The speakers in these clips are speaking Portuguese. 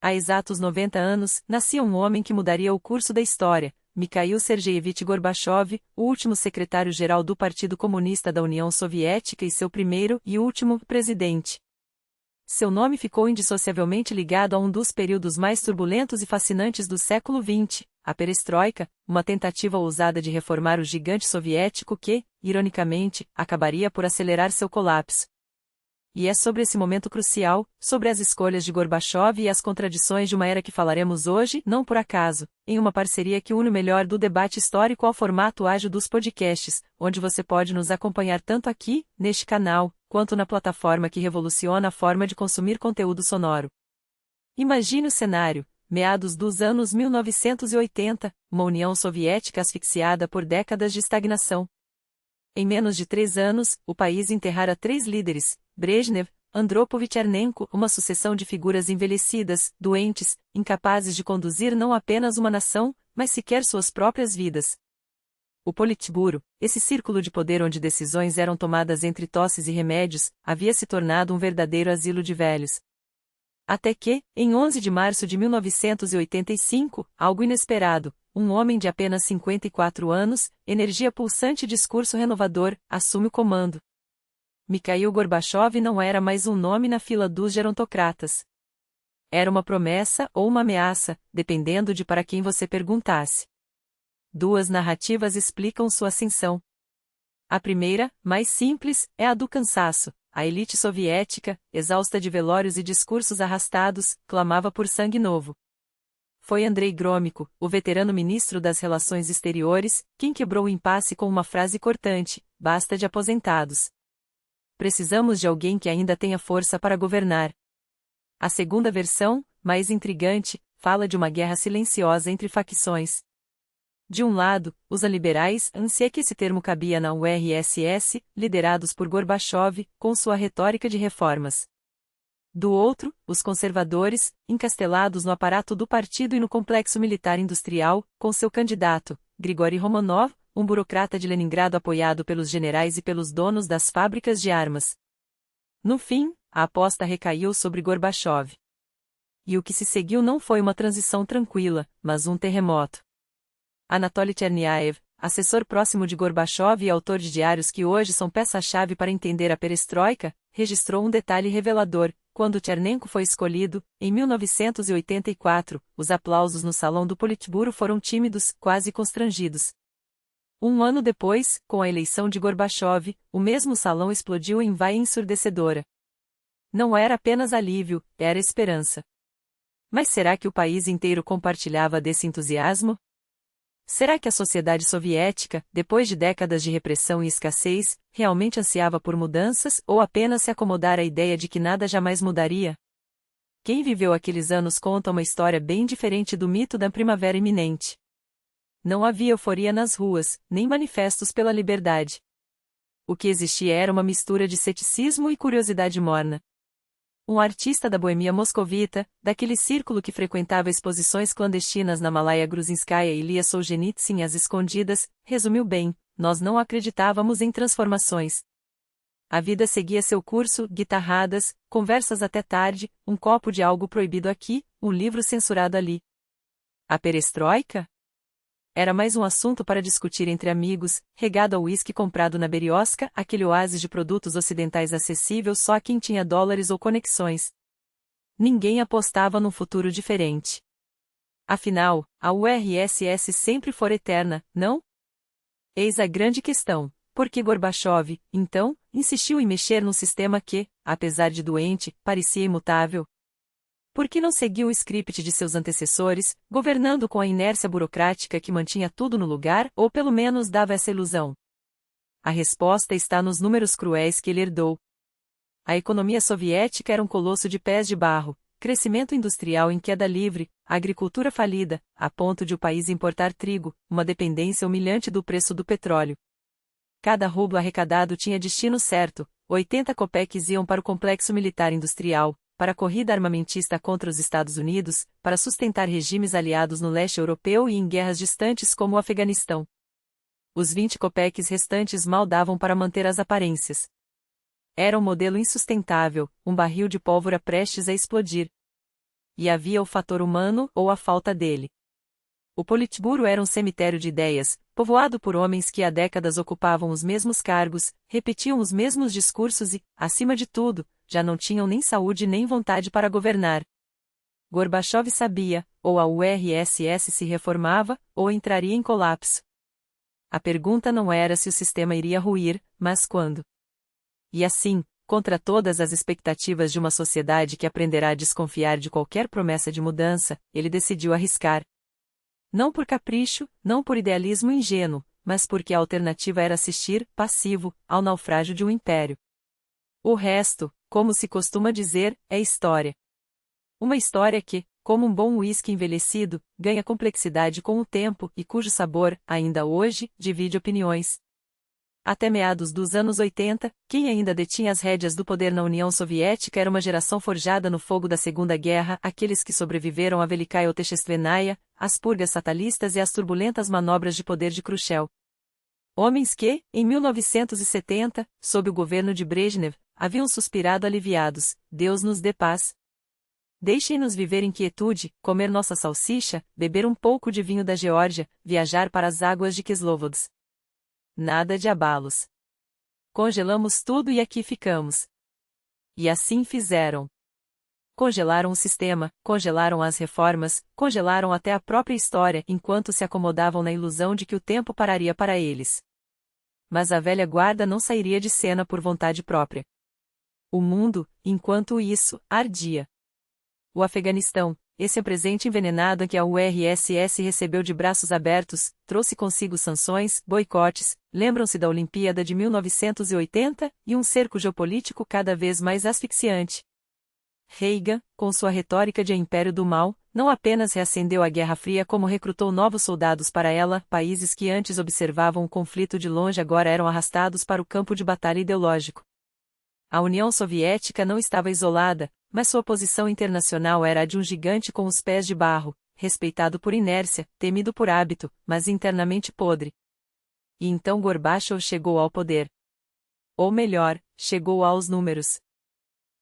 Há exatos 90 anos, nascia um homem que mudaria o curso da história, Mikhail Sergeyevich Gorbachev, o último secretário-geral do Partido Comunista da União Soviética e seu primeiro e último presidente. Seu nome ficou indissociavelmente ligado a um dos períodos mais turbulentos e fascinantes do século XX, a Perestroika, uma tentativa ousada de reformar o gigante soviético que, ironicamente, acabaria por acelerar seu colapso. E é sobre esse momento crucial, sobre as escolhas de Gorbachev e as contradições de uma era que falaremos hoje, não por acaso, em uma parceria que une o melhor do debate histórico ao formato ágil dos podcasts, onde você pode nos acompanhar tanto aqui, neste canal, quanto na plataforma que revoluciona a forma de consumir conteúdo sonoro. Imagine o cenário, meados dos anos 1980, uma União Soviética asfixiada por décadas de estagnação. Em menos de 3 anos, o país enterrara 3 líderes, Brezhnev, Andropovich e Chernenko, uma sucessão de figuras envelhecidas, doentes, incapazes de conduzir não apenas uma nação, mas sequer suas próprias vidas. O Politburo, esse círculo de poder onde decisões eram tomadas entre tosses e remédios, havia se tornado um verdadeiro asilo de velhos. Até que, em 11 de março de 1985, algo inesperado, um homem de apenas 54 anos, energia pulsante e discurso renovador, assume o comando. Mikhail Gorbachev não era mais um nome na fila dos gerontocratas. Era uma promessa ou uma ameaça, dependendo de para quem você perguntasse. 2 narrativas explicam sua ascensão. A primeira, mais simples, é a do cansaço. A elite soviética, exausta de velórios e discursos arrastados, clamava por sangue novo. Foi Andrei Gromyko, o veterano ministro das Relações Exteriores, quem quebrou o impasse com uma frase cortante: basta de aposentados. Precisamos de alguém que ainda tenha força para governar. A segunda versão, mais intrigante, fala de uma guerra silenciosa entre facções. De um lado, os liberais, se é que esse termo cabia na URSS, liderados por Gorbachev, com sua retórica de reformas. Do outro, os conservadores, encastelados no aparato do partido e no complexo militar-industrial, com seu candidato, Grigori Romanov, um burocrata de Leningrado apoiado pelos generais e pelos donos das fábricas de armas. No fim, a aposta recaiu sobre Gorbachev. E o que se seguiu não foi uma transição tranquila, mas um terremoto. Anatoly Cherniaev, assessor próximo de Gorbachev e autor de diários que hoje são peça-chave para entender a perestroika, registrou um detalhe revelador. Quando Chernenko foi escolhido, em 1984, os aplausos no salão do Politburo foram tímidos, quase constrangidos. Um ano depois, com a eleição de Gorbachev, o mesmo salão explodiu em vaia ensurdecedora. Não era apenas alívio, era esperança. Mas será que o país inteiro compartilhava desse entusiasmo? Será que a sociedade soviética, depois de décadas de repressão e escassez, realmente ansiava por mudanças ou apenas se acomodara à ideia de que nada jamais mudaria? Quem viveu aqueles anos conta uma história bem diferente do mito da primavera iminente. Não havia euforia nas ruas, nem manifestos pela liberdade. O que existia era uma mistura de ceticismo e curiosidade morna. Um artista da boemia moscovita, daquele círculo que frequentava exposições clandestinas na Malaya Gruzinskaya e lia Solzhenitsyn às escondidas, resumiu bem: nós não acreditávamos em transformações. A vida seguia seu curso, guitarradas, conversas até tarde, um copo de algo proibido aqui, um livro censurado ali. A perestroika? Era mais um assunto para discutir entre amigos, regado ao uísque comprado na Berioska, aquele oásis de produtos ocidentais acessível só a quem tinha dólares ou conexões. Ninguém apostava num futuro diferente. Afinal, a URSS sempre fora eterna, não? Eis a grande questão: por que Gorbachev, então, insistiu em mexer num sistema que, apesar de doente, parecia imutável? Por que não seguiu o script de seus antecessores, governando com a inércia burocrática que mantinha tudo no lugar, ou pelo menos dava essa ilusão? A resposta está nos números cruéis que ele herdou. A economia soviética era um colosso de pés de barro, crescimento industrial em queda livre, agricultura falida, a ponto de o país importar trigo, uma dependência humilhante do preço do petróleo. Cada rublo arrecadado tinha destino certo: 80 copeques iam para o complexo militar industrial, para a corrida armamentista contra os Estados Unidos, para sustentar regimes aliados no leste europeu e em guerras distantes como o Afeganistão. Os 20 copeques restantes mal davam para manter as aparências. Era um modelo insustentável, um barril de pólvora prestes a explodir. E havia o fator humano, ou a falta dele. O Politburo era um cemitério de ideias, povoado por homens que há décadas ocupavam os mesmos cargos, repetiam os mesmos discursos e, acima de tudo, já não tinham nem saúde nem vontade para governar. Gorbachev sabia, ou a URSS se reformava, ou entraria em colapso. A pergunta não era se o sistema iria ruir, mas quando. E assim, contra todas as expectativas de uma sociedade que aprenderá a desconfiar de qualquer promessa de mudança, ele decidiu arriscar. Não por capricho, não por idealismo ingênuo, mas porque a alternativa era assistir, passivo, ao naufrágio de um império. O resto, como se costuma dizer, é história. Uma história que, como um bom uísque envelhecido, ganha complexidade com o tempo e cujo sabor, ainda hoje, divide opiniões. Até meados dos anos 80, quem ainda detinha as rédeas do poder na União Soviética era uma geração forjada no fogo da Segunda Guerra, aqueles que sobreviveram à Velikaya Otechestvenaya, às purgas fatalistas e às turbulentas manobras de poder de Khrushchev. Homens que, em 1970, sob o governo de Brezhnev, haviam suspirado aliviados: Deus nos dê paz. Deixem-nos viver em quietude, comer nossa salsicha, beber um pouco de vinho da Geórgia, viajar para as águas de Kislovods. Nada de abalos. Congelamos tudo e aqui ficamos. E assim fizeram. Congelaram o sistema, congelaram as reformas, congelaram até a própria história enquanto se acomodavam na ilusão de que o tempo pararia para eles. Mas a velha guarda não sairia de cena por vontade própria. O mundo, enquanto isso, ardia. O Afeganistão, esse presente envenenado que a URSS recebeu de braços abertos, trouxe consigo sanções, boicotes, lembram-se da Olimpíada de 1980, e um cerco geopolítico cada vez mais asfixiante. Reagan, com sua retórica de império do mal, não apenas reacendeu a Guerra Fria como recrutou novos soldados para ela, países que antes observavam o conflito de longe agora eram arrastados para o campo de batalha ideológico. A União Soviética não estava isolada, mas sua posição internacional era a de um gigante com os pés de barro, respeitado por inércia, temido por hábito, mas internamente podre. E então Gorbachev chegou ao poder. Ou melhor, chegou aos números.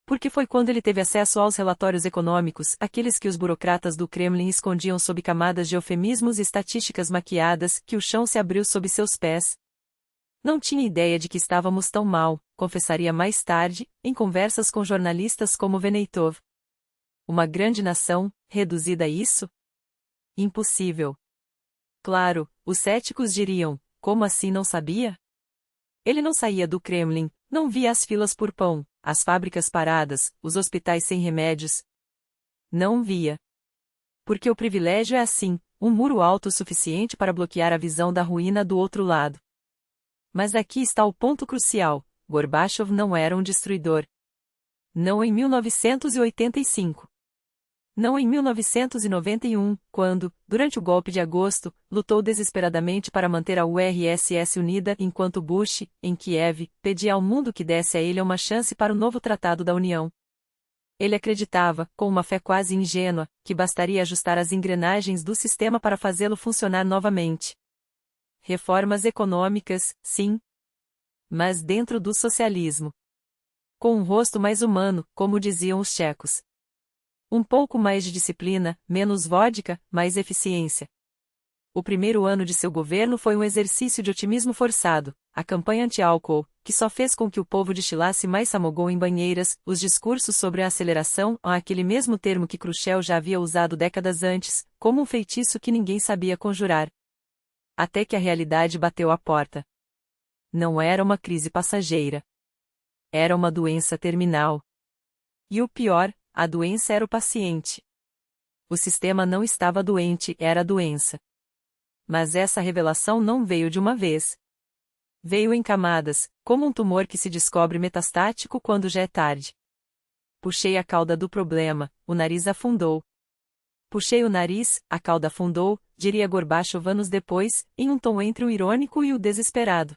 Porque foi quando ele teve acesso aos relatórios econômicos, aqueles que os burocratas do Kremlin escondiam sob camadas de eufemismos e estatísticas maquiadas, que o chão se abriu sob seus pés. Não tinha ideia de que estávamos tão mal, confessaria mais tarde, em conversas com jornalistas como Veneitov. Uma grande nação, reduzida a isso? Impossível. Claro, os céticos diriam, como assim não sabia? Ele não saía do Kremlin, não via as filas por pão, as fábricas paradas, os hospitais sem remédios. Não via. Porque o privilégio é assim, um muro alto o suficiente para bloquear a visão da ruína do outro lado. Mas aqui está o ponto crucial: Gorbachev não era um destruidor. Não em 1985. Não em 1991, quando, durante o golpe de agosto, lutou desesperadamente para manter a URSS unida enquanto Bush, em Kiev, pedia ao mundo que desse a ele uma chance para o novo Tratado da União. Ele acreditava, com uma fé quase ingênua, que bastaria ajustar as engrenagens do sistema para fazê-lo funcionar novamente. Reformas econômicas, sim. Mas dentro do socialismo. Com um rosto mais humano, como diziam os tchecos. Um pouco mais de disciplina, menos vodka, mais eficiência. O primeiro ano de seu governo foi um exercício de otimismo forçado, a campanha anti-álcool, que só fez com que o povo destilasse mais samogão em banheiras, os discursos sobre a aceleração, aquele mesmo termo que Khrushchev já havia usado décadas antes, como um feitiço que ninguém sabia conjurar. Até que a realidade bateu à porta. Não era uma crise passageira. Era uma doença terminal. E o pior, a doença era o paciente. O sistema não estava doente, era a doença. Mas essa revelação não veio de uma vez. Veio em camadas, como um tumor que se descobre metastático quando já é tarde. Puxei a cauda do problema, o nariz afundou. Puxei o nariz, a cauda afundou, diria Gorbachev anos depois, em um tom entre o irônico e o desesperado.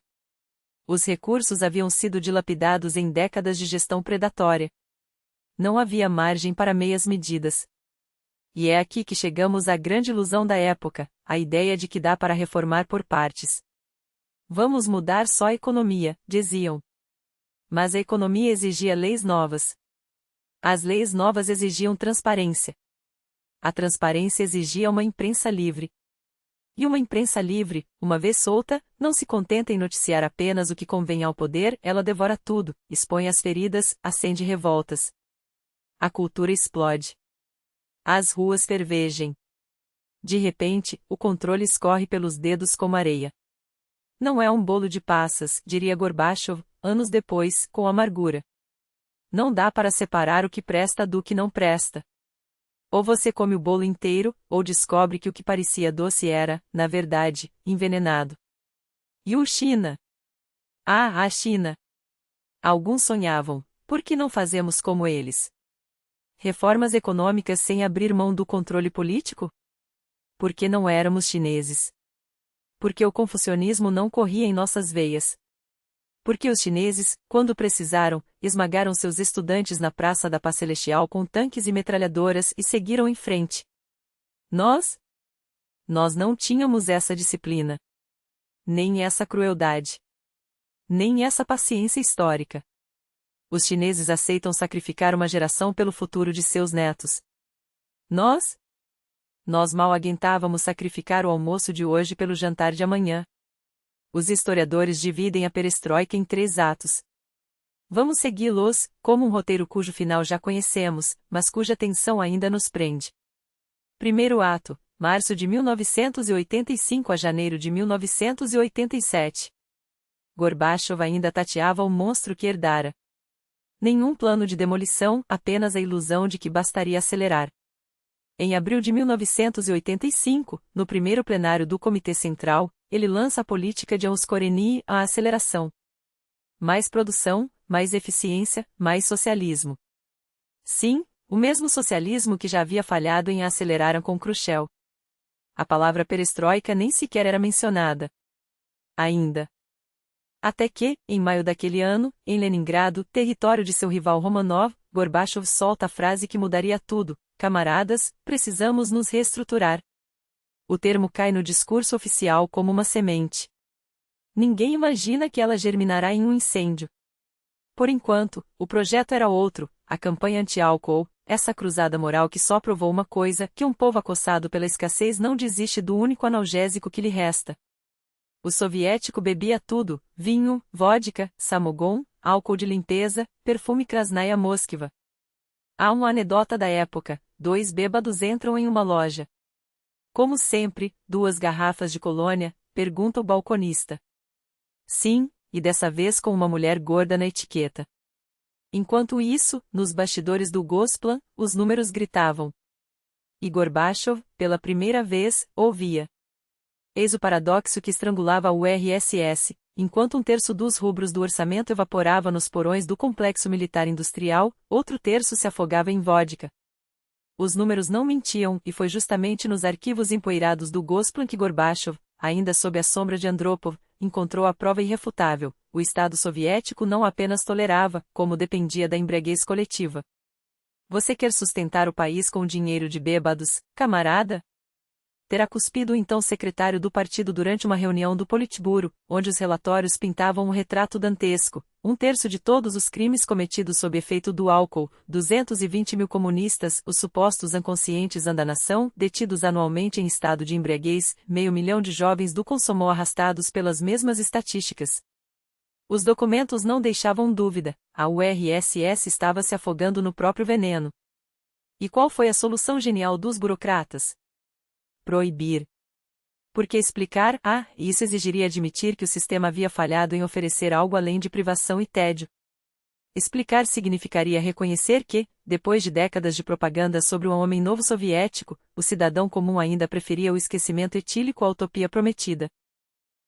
Os recursos haviam sido dilapidados em décadas de gestão predatória. Não havia margem para meias medidas. E é aqui que chegamos à grande ilusão da época, a ideia de que dá para reformar por partes. Vamos mudar só a economia, diziam. Mas a economia exigia leis novas. As leis novas exigiam transparência. A transparência exigia uma imprensa livre. E uma imprensa livre, uma vez solta, não se contenta em noticiar apenas o que convém ao poder, ela devora tudo, expõe as feridas, acende revoltas. A cultura explode. As ruas fervegem. De repente, o controle escorre pelos dedos como areia. Não é um bolo de passas, diria Gorbachev, anos depois, com amargura. Não dá para separar o que presta do que não presta. Ou você come o bolo inteiro, ou descobre que o que parecia doce era, na verdade, envenenado. E o China? Ah, a China! Alguns sonhavam, por que não fazemos como eles? Reformas econômicas sem abrir mão do controle político? Porque não éramos chineses. Porque o confucionismo não corria em nossas veias. Porque os chineses, quando precisaram, esmagaram seus estudantes na Praça da Paz Celestial com tanques e metralhadoras e seguiram em frente. Nós? Nós não tínhamos essa disciplina. Nem essa crueldade. Nem essa paciência histórica. Os chineses aceitam sacrificar uma geração pelo futuro de seus netos. Nós? Nós mal aguentávamos sacrificar o almoço de hoje pelo jantar de amanhã. Os historiadores dividem a perestroika em 3 atos. Vamos segui-los, como um roteiro cujo final já conhecemos, mas cuja tensão ainda nos prende. Primeiro ato, março de 1985 a janeiro de 1987. Gorbachev ainda tateava o monstro que herdara. Nenhum plano de demolição, apenas a ilusão de que bastaria acelerar. Em abril de 1985, no primeiro plenário do Comitê Central, ele lança a política de Auskoreni, a aceleração. Mais produção, mais eficiência, mais socialismo. Sim, o mesmo socialismo que já havia falhado em acelerar com Khrushchev. A palavra perestroika nem sequer era mencionada. Ainda. Até que, em maio daquele ano, em Leningrado, território de seu rival Romanov, Gorbachev solta a frase que mudaria tudo: camaradas, precisamos nos reestruturar. O termo cai no discurso oficial como uma semente. Ninguém imagina que ela germinará em um incêndio. Por enquanto, o projeto era outro, a campanha anti-álcool, essa cruzada moral que só provou uma coisa, que um povo acossado pela escassez não desiste do único analgésico que lhe resta. O soviético bebia tudo: vinho, vodka, samogon, álcool de limpeza, perfume Krasnaya Moskva. Há uma anedota da época: 2 bêbados entram em uma loja. Como sempre, 2 garrafas de colônia? Pergunta o balconista. Sim, e dessa vez com uma mulher gorda na etiqueta. Enquanto isso, nos bastidores do Gosplan, os números gritavam. E Gorbachev, pela primeira vez, ouvia. Eis o paradoxo que estrangulava a URSS, enquanto 1/3 dos rubros do orçamento evaporava nos porões do complexo militar industrial, outro terço se afogava em vodka. Os números não mentiam, e foi justamente nos arquivos empoeirados do Gosplan que Gorbachev, ainda sob a sombra de Andropov, encontrou a prova irrefutável: o Estado soviético não apenas tolerava, como dependia da embriaguez coletiva. Você quer sustentar o país com dinheiro de bêbados, camarada? Terá cuspido o então secretário do partido durante uma reunião do Politburo, onde os relatórios pintavam um retrato dantesco: 1/3 de todos os crimes cometidos sob efeito do álcool, 220 mil comunistas, os supostos inconscientes da nação, detidos anualmente em estado de embriaguez, 500 mil de jovens do Komsomol arrastados pelas mesmas estatísticas. Os documentos não deixavam dúvida: a URSS estava se afogando no próprio veneno. E qual foi a solução genial dos burocratas? Proibir. Porque explicar, isso exigiria admitir que o sistema havia falhado em oferecer algo além de privação e tédio. Explicar significaria reconhecer que, depois de décadas de propaganda sobre um homem novo soviético, o cidadão comum ainda preferia o esquecimento etílico à utopia prometida.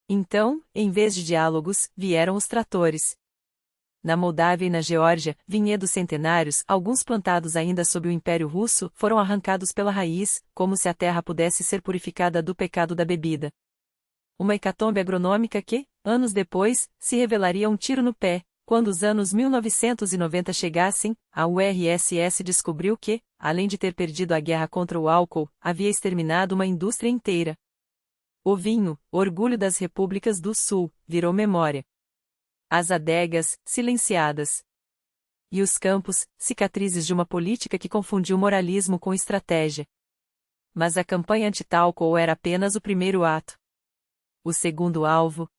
Então, em vez de diálogos, vieram os tratores. Na Moldávia e na Geórgia, vinhedos centenários, alguns plantados ainda sob o Império Russo, foram arrancados pela raiz, como se a terra pudesse ser purificada do pecado da bebida. Uma hecatombe agronômica que, anos depois, se revelaria um tiro no pé. Quando os anos 1990 chegassem, a URSS descobriu que, além de ter perdido a guerra contra o álcool, havia exterminado uma indústria inteira. O vinho, orgulho das repúblicas do Sul, virou memória. As adegas, silenciadas. E os campos, cicatrizes de uma política que confundiu moralismo com estratégia. Mas a campanha anti-álcool era apenas o primeiro ato. O segundo alvo.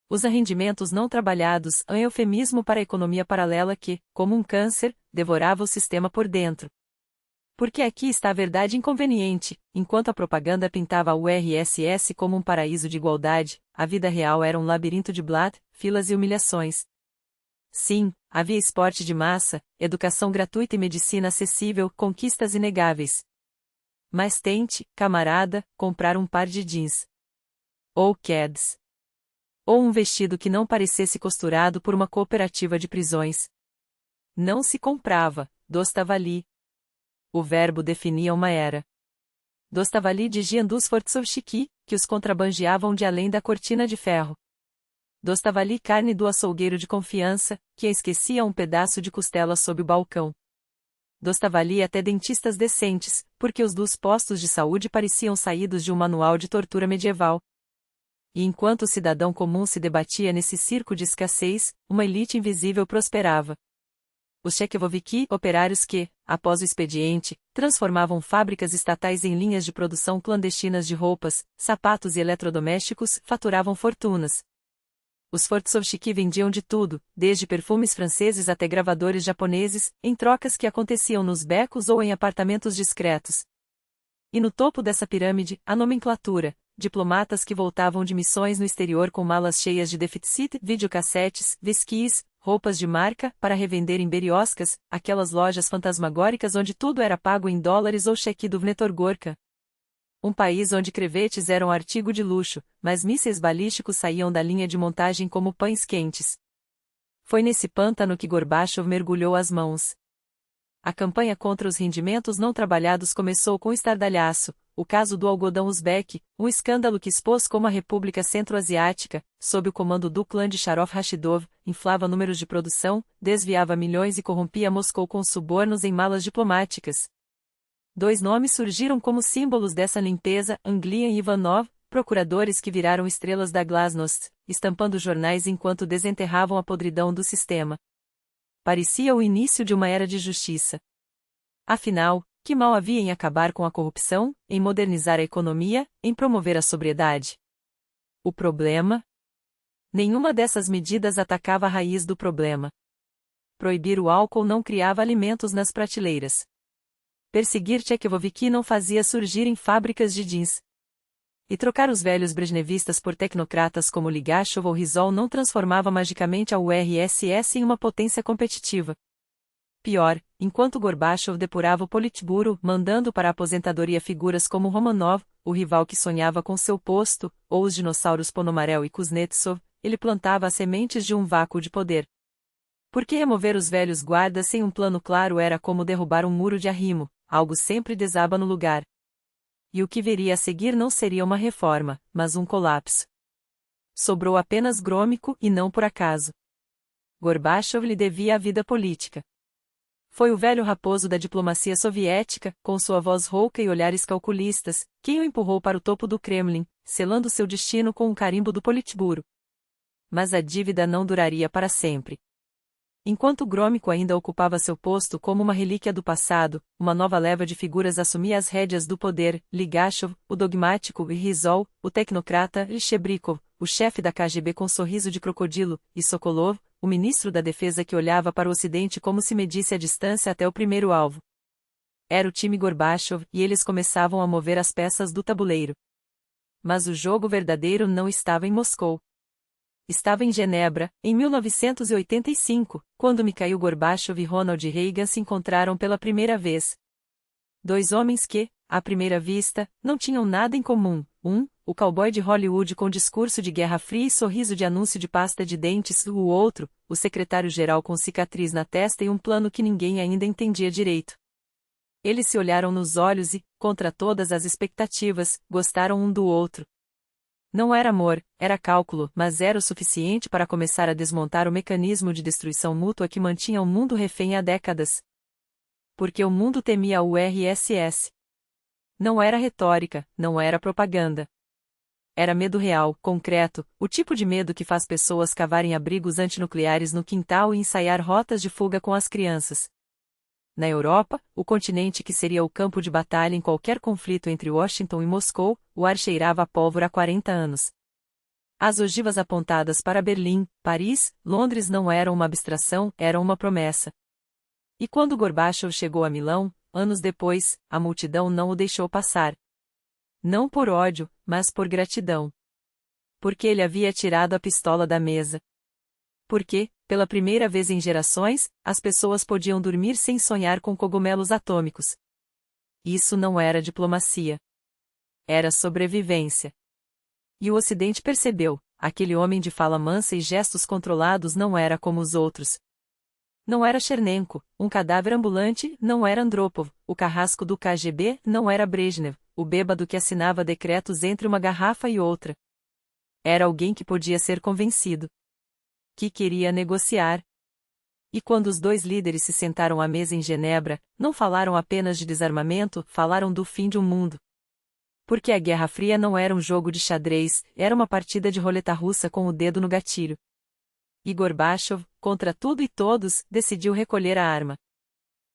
Os rendimentos não trabalhados, um eufemismo para a economia paralela que, como um câncer, devorava o sistema por dentro. Porque aqui está a verdade inconveniente: enquanto a propaganda pintava a URSS como um paraíso de igualdade, a vida real era um labirinto de blat, filas e humilhações. Sim, havia esporte de massa, educação gratuita e medicina acessível, conquistas inegáveis. Mas tente, camarada, comprar um par de jeans. Ou Keds. Ou um vestido que não parecesse costurado por uma cooperativa de prisões. Não se comprava. Dostavali. O verbo definia uma era. Dostavali de Giandus Fortsovchiki, que os contrabandeavam de além da cortina de ferro. Dostavali carne do açougueiro de confiança, que esquecia um pedaço de costela sob o balcão. Dostavali até dentistas decentes, porque os dos postos de saúde pareciam saídos de um manual de tortura medieval. E enquanto o cidadão comum se debatia nesse circo de escassez, uma elite invisível prosperava. Os Tchekhoviki, operários que, após o expediente, transformavam fábricas estatais em linhas de produção clandestinas de roupas, sapatos e eletrodomésticos, faturavam fortunas. Os Fortsovchiki vendiam de tudo, desde perfumes franceses até gravadores japoneses, em trocas que aconteciam nos becos ou em apartamentos discretos. E no topo dessa pirâmide, a nomenclatura: diplomatas que voltavam de missões no exterior com malas cheias de deficit, videocassetes, whiskies, roupas de marca, para revender em berioscas, aquelas lojas fantasmagóricas onde tudo era pago em dólares ou cheque do Vnetorgorka. Um país onde crevetes eram artigo de luxo, mas mísseis balísticos saíam da linha de montagem como pães quentes. Foi nesse pântano que Gorbachev mergulhou as mãos. A campanha contra os rendimentos não trabalhados começou com estardalhaço: o caso do algodão uzbek, um escândalo que expôs como a República Centro-Asiática, sob o comando do clã de Sharov Rashidov, inflava números de produção, desviava milhões e corrompia Moscou com subornos em malas diplomáticas. Dois nomes surgiram como símbolos dessa limpeza: Anglian e Ivanov, procuradores que viraram estrelas da glasnost, estampando jornais enquanto desenterravam a podridão do sistema. Parecia o início de uma era de justiça. Afinal, que mal havia em acabar com a corrupção, em modernizar a economia, em promover a sobriedade? O problema? Nenhuma dessas medidas atacava a raiz do problema. Proibir o álcool não criava alimentos nas prateleiras. Perseguir Tchekhoviki não fazia surgirem fábricas de jeans. E trocar os velhos brejnevistas por tecnocratas como Ligashov ou Rizol não transformava magicamente a URSS em uma potência competitiva. Pior, enquanto Gorbachev depurava o Politburo, mandando para a aposentadoria figuras como Romanov, o rival que sonhava com seu posto, ou os dinossauros Ponomarel e Kuznetsov, ele plantava as sementes de um vácuo de poder. Porque remover os velhos guardas sem um plano claro era como derrubar um muro de arrimo: algo sempre desaba no lugar. E o que viria a seguir não seria uma reforma, mas um colapso. Sobrou apenas Grômico, e não por acaso. Gorbachev lhe devia a vida política. Foi o velho raposo da diplomacia soviética, com sua voz rouca e olhares calculistas, quem o empurrou para o topo do Kremlin, selando seu destino com um carimbo do Politburo. Mas a dívida não duraria para sempre. Enquanto Grômico ainda ocupava seu posto como uma relíquia do passado, uma nova leva de figuras assumia as rédeas do poder: Ligashov, o dogmático, e Rizol, o tecnocrata, e Chebrikov, o chefe da KGB com sorriso de crocodilo, e Sokolov, o ministro da defesa que olhava para o ocidente como se medisse a distância até o primeiro alvo. Era o time Gorbachev, e eles começavam a mover as peças do tabuleiro. Mas o jogo verdadeiro não estava em Moscou. Estava em Genebra, em 1985, quando Mikhail Gorbachev e Ronald Reagan se encontraram pela primeira vez. Dois homens que, à primeira vista, não tinham nada em comum: o cowboy de Hollywood com discurso de Guerra Fria e sorriso de anúncio de pasta de dentes; o outro, o secretário-geral com cicatriz na testa e um plano que ninguém ainda entendia direito. Eles se olharam nos olhos e, contra todas as expectativas, gostaram um do outro. Não era amor, era cálculo, mas era o suficiente para começar a desmontar o mecanismo de destruição mútua que mantinha o mundo refém há décadas. Porque o mundo temia a URSS. Não era retórica, não era propaganda. Era medo real, concreto, o tipo de medo que faz pessoas cavarem abrigos antinucleares no quintal e ensaiar rotas de fuga com as crianças. na Europa, o continente que seria o campo de batalha em qualquer conflito entre Washington e Moscou, o ar cheirava a pólvora há 40 anos. As ogivas apontadas para Berlim, Paris, Londres não eram uma abstração, eram uma promessa. E quando Gorbachev chegou a Milão, anos depois, a multidão não o deixou passar. Não por ódio, mas por gratidão. Porque ele havia tirado a pistola da mesa. Porque, pela primeira vez em gerações, as pessoas podiam dormir sem sonhar com cogumelos atômicos. Isso não era diplomacia. Era sobrevivência. E o Ocidente percebeu, aquele homem de fala mansa e gestos controlados não era como os outros. Não era Chernenko, um cadáver ambulante, não era Andropov, o carrasco do KGB, não era Brezhnev, o bêbado que assinava decretos entre uma garrafa e outra. Era alguém que podia ser convencido. Que queria negociar. E quando os dois líderes se sentaram à mesa em Genebra, não falaram apenas de desarmamento, falaram do fim de um mundo. Porque a Guerra Fria não era um jogo de xadrez, era uma partida de roleta russa com o dedo no gatilho. E Gorbachev, contra tudo e todos, decidiu recolher a arma.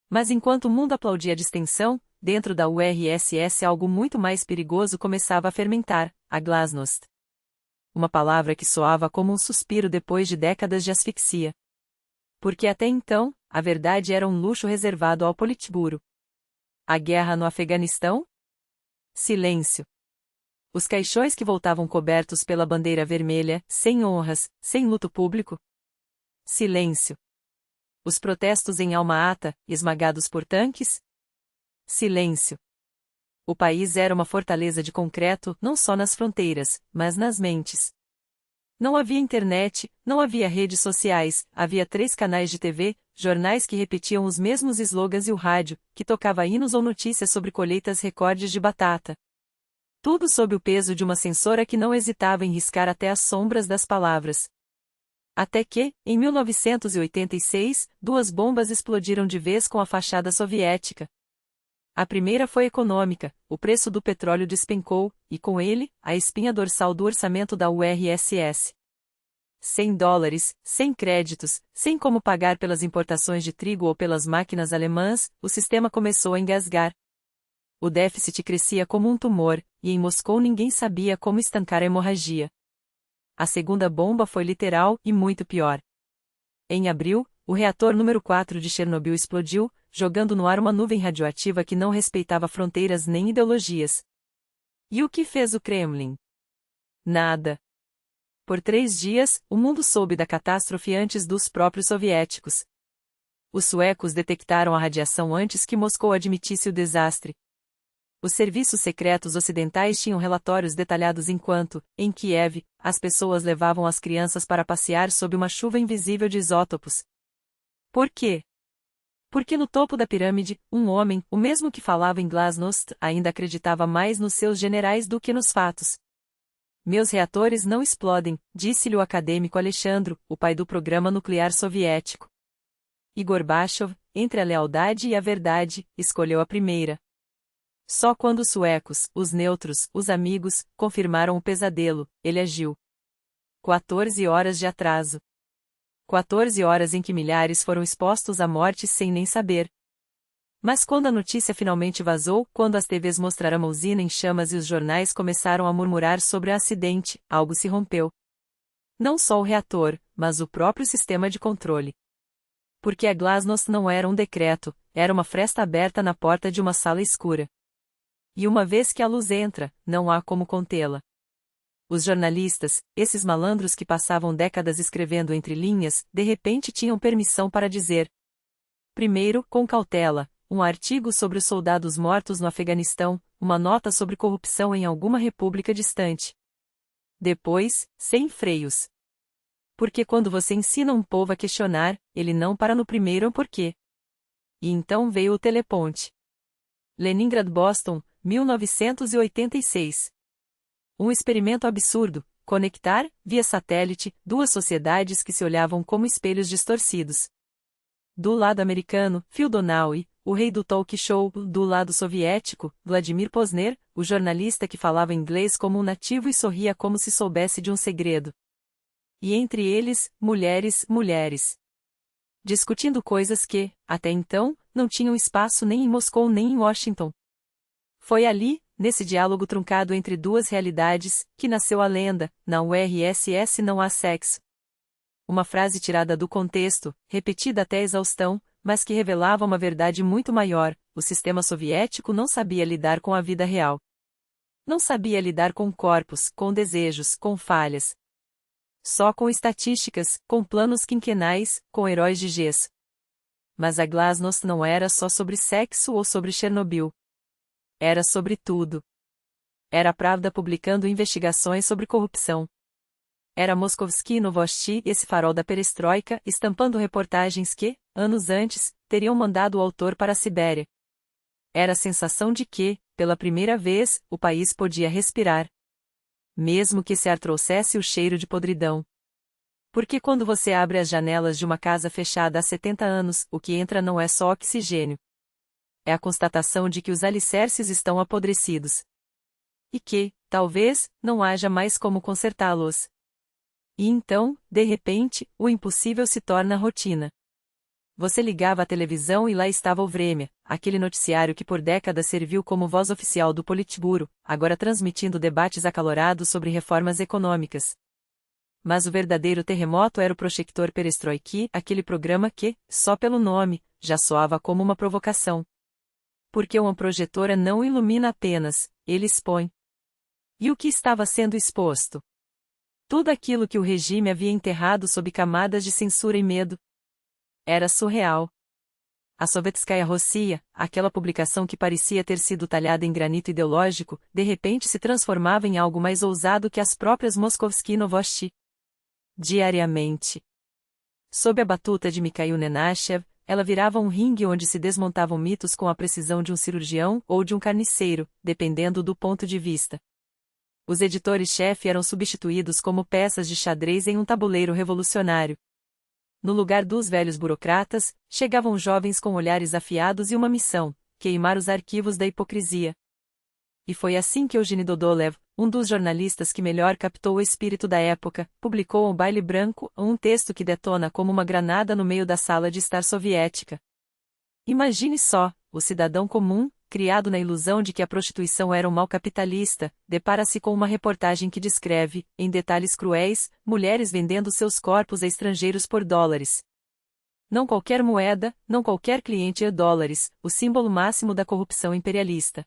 Mas enquanto o mundo aplaudia a distensão, dentro da URSS algo muito mais perigoso começava a fermentar, a glasnost. Uma palavra que soava como um suspiro depois de décadas de asfixia. Porque até então, a verdade era um luxo reservado ao Politburo. A guerra no Afeganistão? Silêncio. Os caixões que voltavam cobertos pela bandeira vermelha, sem honras, sem luto público? Silêncio. Os protestos em Alma-Ata, esmagados por tanques? Silêncio. O país era uma fortaleza de concreto, não só nas fronteiras, mas nas mentes. Não havia internet, não havia redes sociais, havia 3 canais de TV, jornais que repetiam os mesmos slogans e o rádio, que tocava hinos ou notícias sobre colheitas recordes de batata. Tudo sob o peso de uma censora que não hesitava em riscar até as sombras das palavras. Até que, em 1986, 2 bombas explodiram de vez com a fachada soviética. A primeira foi econômica, o preço do petróleo despencou, e com ele, a espinha dorsal do orçamento da URSS. $100, sem créditos, sem como pagar pelas importações de trigo ou pelas máquinas alemãs, o sistema começou a engasgar. O déficit crescia como um tumor, e em Moscou ninguém sabia como estancar a hemorragia. A segunda bomba foi literal e muito pior. Em abril, o reator número 4 de Chernobyl explodiu, jogando no ar uma nuvem radioativa que não respeitava fronteiras nem ideologias. E o que fez o Kremlin? Nada. Por 3 dias, o mundo soube da catástrofe antes dos próprios soviéticos. Os suecos detectaram a radiação antes que Moscou admitisse o desastre. Os serviços secretos ocidentais tinham relatórios detalhados enquanto, em Kiev, as pessoas levavam as crianças para passear sob uma chuva invisível de isótopos. Por quê? Porque no topo da pirâmide, um homem, o mesmo que falava em glasnost, ainda acreditava mais nos seus generais do que nos fatos. Meus reatores não explodem, disse-lhe o acadêmico Alexandro, o pai do programa nuclear soviético. E Gorbachev, entre a lealdade e a verdade, escolheu a primeira. Só quando os suecos, os neutros, os amigos, confirmaram o pesadelo, ele agiu. 14 horas de atraso. 14 horas em que milhares foram expostos à morte sem nem saber. Mas quando a notícia finalmente vazou, quando as TVs mostraram a usina em chamas e os jornais começaram a murmurar sobre o acidente, algo se rompeu. Não só o reator, mas o próprio sistema de controle. Porque a glasnost não era um decreto, era uma fresta aberta na porta de uma sala escura. E uma vez que a luz entra, não há como contê-la. Os jornalistas, esses malandros que passavam décadas escrevendo entre linhas, de repente tinham permissão para dizer. Primeiro, com cautela, um artigo sobre os soldados mortos no Afeganistão, uma nota sobre corrupção em alguma república distante. Depois, sem freios. Porque quando você ensina um povo a questionar, ele não para no primeiro porquê. E então veio o teleponte. Leningrad-Boston, 1986. Um experimento absurdo, conectar, via satélite, 2 sociedades que se olhavam como espelhos distorcidos. Do lado americano, Phil Donahue, o rei do talk show; do lado soviético, Vladimir Posner, o jornalista que falava inglês como um nativo e sorria como se soubesse de um segredo. E entre eles, mulheres. Discutindo coisas que, até então, não tinham espaço nem em Moscou nem em Washington. Foi ali, nesse diálogo truncado entre duas realidades, que nasceu a lenda: na URSS não há sexo. Uma frase tirada do contexto, repetida até a exaustão, mas que revelava uma verdade muito maior: o sistema soviético não sabia lidar com a vida real. Não sabia lidar com corpos, com desejos, com falhas. Só com estatísticas, com planos quinquenais, com heróis de gesso. Mas a Glasnost não era só sobre sexo ou sobre Chernobyl. Era sobre tudo. Era a Pravda publicando investigações sobre corrupção. Era Moskovski Novosti, esse farol da perestroika, estampando reportagens que, anos antes, teriam mandado o autor para a Sibéria. Era a sensação de que, pela primeira vez, o país podia respirar. Mesmo que esse ar trouxesse o cheiro de podridão. Porque quando você abre as janelas de uma casa fechada há 70 anos, o que entra não é só oxigênio. É a constatação de que os alicerces estão apodrecidos. E que, talvez, não haja mais como consertá-los. E então, de repente, o impossível se torna rotina. Você ligava a televisão e lá estava o Vremya, aquele noticiário que por décadas serviu como voz oficial do Politburo, agora transmitindo debates acalorados sobre reformas econômicas. Mas o verdadeiro terremoto era o Projector Perestroiki, aquele programa que, só pelo nome, já soava como uma provocação. Porque uma projetora não ilumina apenas, ele expõe. E o que estava sendo exposto? Tudo aquilo que o regime havia enterrado sob camadas de censura e medo. Era surreal. A Sovetskaya Rossia, aquela publicação que parecia ter sido talhada em granito ideológico, de repente se transformava em algo mais ousado que as próprias Moskovski Novosti. Diariamente. Sob a batuta de Mikhail Nenachev, ela virava um ringue onde se desmontavam mitos com a precisão de um cirurgião ou de um carniceiro, dependendo do ponto de vista. Os editores-chefe eram substituídos como peças de xadrez em um tabuleiro revolucionário. No lugar dos velhos burocratas, chegavam jovens com olhares afiados e uma missão: queimar os arquivos da hipocrisia. E foi assim que Eugene Dodolev, um dos jornalistas que melhor captou o espírito da época, publicou O Baile Branco, um texto que detona como uma granada no meio da sala de estar soviética. Imagine só, o cidadão comum, criado na ilusão de que a prostituição era um mal capitalista, depara-se com uma reportagem que descreve, em detalhes cruéis, mulheres vendendo seus corpos a estrangeiros por dólares. Não qualquer moeda, não qualquer cliente é dólares, o símbolo máximo da corrupção imperialista.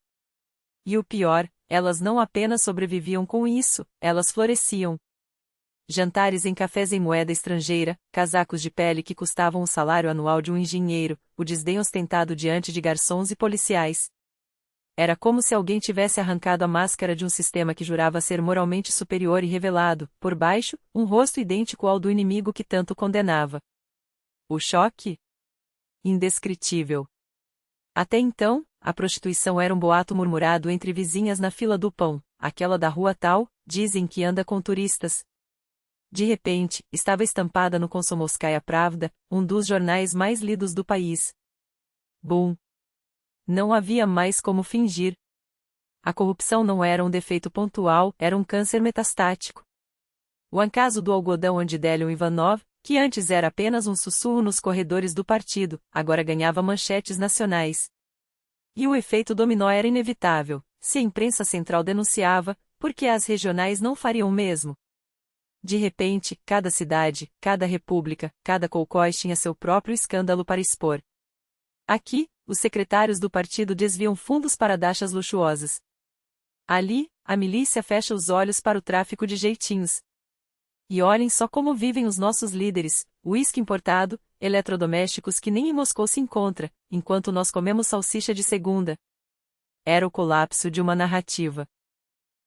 E o pior, elas não apenas sobreviviam com isso, elas floresciam. Jantares em cafés em moeda estrangeira, casacos de pele que custavam o salário anual de um engenheiro, o desdém ostentado diante de garçons e policiais. Era como se alguém tivesse arrancado a máscara de um sistema que jurava ser moralmente superior e revelado, por baixo, um rosto idêntico ao do inimigo que tanto condenava. O choque? Indescritível. Até então, a prostituição era um boato murmurado entre vizinhas na fila do pão, aquela da rua tal, dizem que anda com turistas. De repente, estava estampada no Komsomolskaya Pravda, um dos jornais mais lidos do país. Bum! Não havia mais como fingir. A corrupção não era um defeito pontual, era um câncer metastático. O acaso do algodão Andidelion Ivanov, que antes era apenas um sussurro nos corredores do partido, agora ganhava manchetes nacionais. E o efeito dominó era inevitável: se a imprensa central denunciava, por que as regionais não fariam o mesmo? De repente, cada cidade, cada república, cada colcós tinha seu próprio escândalo para expor. Aqui, os secretários do partido desviam fundos para dachas luxuosas. Ali, a milícia fecha os olhos para o tráfico de jeitinhos. E olhem só como vivem os nossos líderes: uísque importado, eletrodomésticos que nem em Moscou se encontra, enquanto nós comemos salsicha de segunda. Era o colapso de uma narrativa.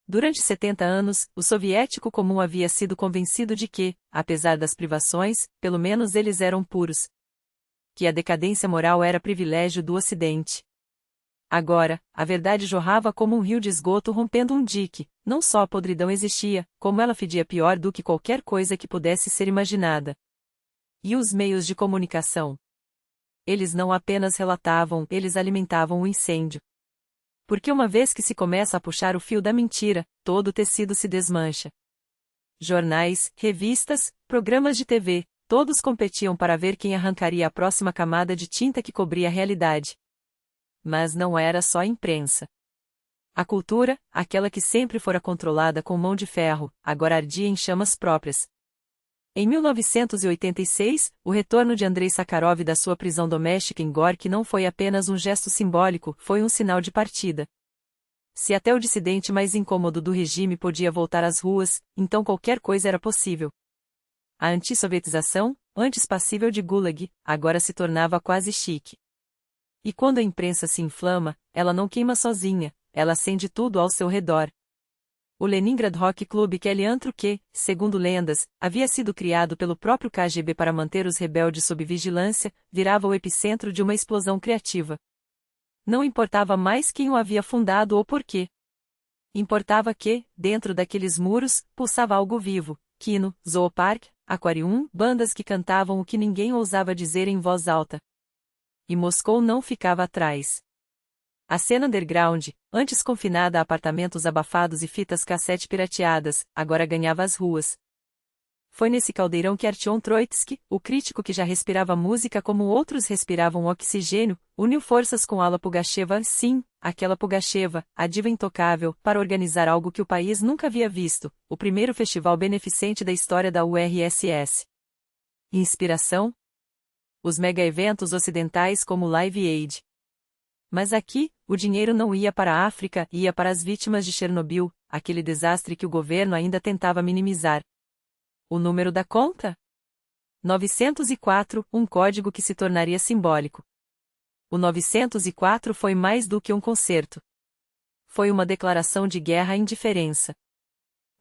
Durante 70 anos, o soviético comum havia sido convencido de que, apesar das privações, pelo menos eles eram puros. Que a decadência moral era privilégio do Ocidente. Agora, a verdade jorrava como um rio de esgoto rompendo um dique: não só a podridão existia, como ela fedia pior do que qualquer coisa que pudesse ser imaginada. E os meios de comunicação? Eles não apenas relatavam, eles alimentavam o incêndio. Porque uma vez que se começa a puxar o fio da mentira, todo o tecido se desmancha. Jornais, revistas, programas de TV, Todos competiam para ver quem arrancaria a próxima camada de tinta que cobria a realidade. Mas não era só a imprensa. A cultura, aquela que sempre fora controlada com mão de ferro, agora ardia em chamas próprias. Em 1986, o retorno de Andrei Sakharov da sua prisão doméstica em Gorky não foi apenas um gesto simbólico, foi um sinal de partida. Se até o dissidente mais incômodo do regime podia voltar às ruas, então qualquer coisa era possível. A antissovietização, antes passível de gulag, agora se tornava quase chique. E quando a imprensa se inflama, ela não queima sozinha, ela acende tudo ao seu redor. O Leningrad Rock Club, aquele antro que, segundo lendas, havia sido criado pelo próprio KGB para manter os rebeldes sob vigilância, virava o epicentro de uma explosão criativa. Não importava mais quem o havia fundado ou por quê. Importava que, dentro daqueles muros, pulsava algo vivo: kino, zoopark, aquarium, bandas que cantavam o que ninguém ousava dizer em voz alta. E Moscou não ficava atrás. A cena underground, antes confinada a apartamentos abafados e fitas cassete pirateadas, agora ganhava as ruas. Foi nesse caldeirão que Artyom Troitsky, o crítico que já respirava música como outros respiravam oxigênio, uniu forças com Alla Pugacheva, sim, aquela Pugacheva, a diva intocável, para organizar algo que o país nunca havia visto, o primeiro festival beneficente da história da URSS. Inspiração? Os mega-eventos ocidentais como Live Aid. Mas aqui, o dinheiro não ia para a África, ia para as vítimas de Chernobyl, aquele desastre que o governo ainda tentava minimizar. O número da conta? 904, um código que se tornaria simbólico. O 904 foi mais do que um concerto. Foi uma declaração de guerra à indiferença.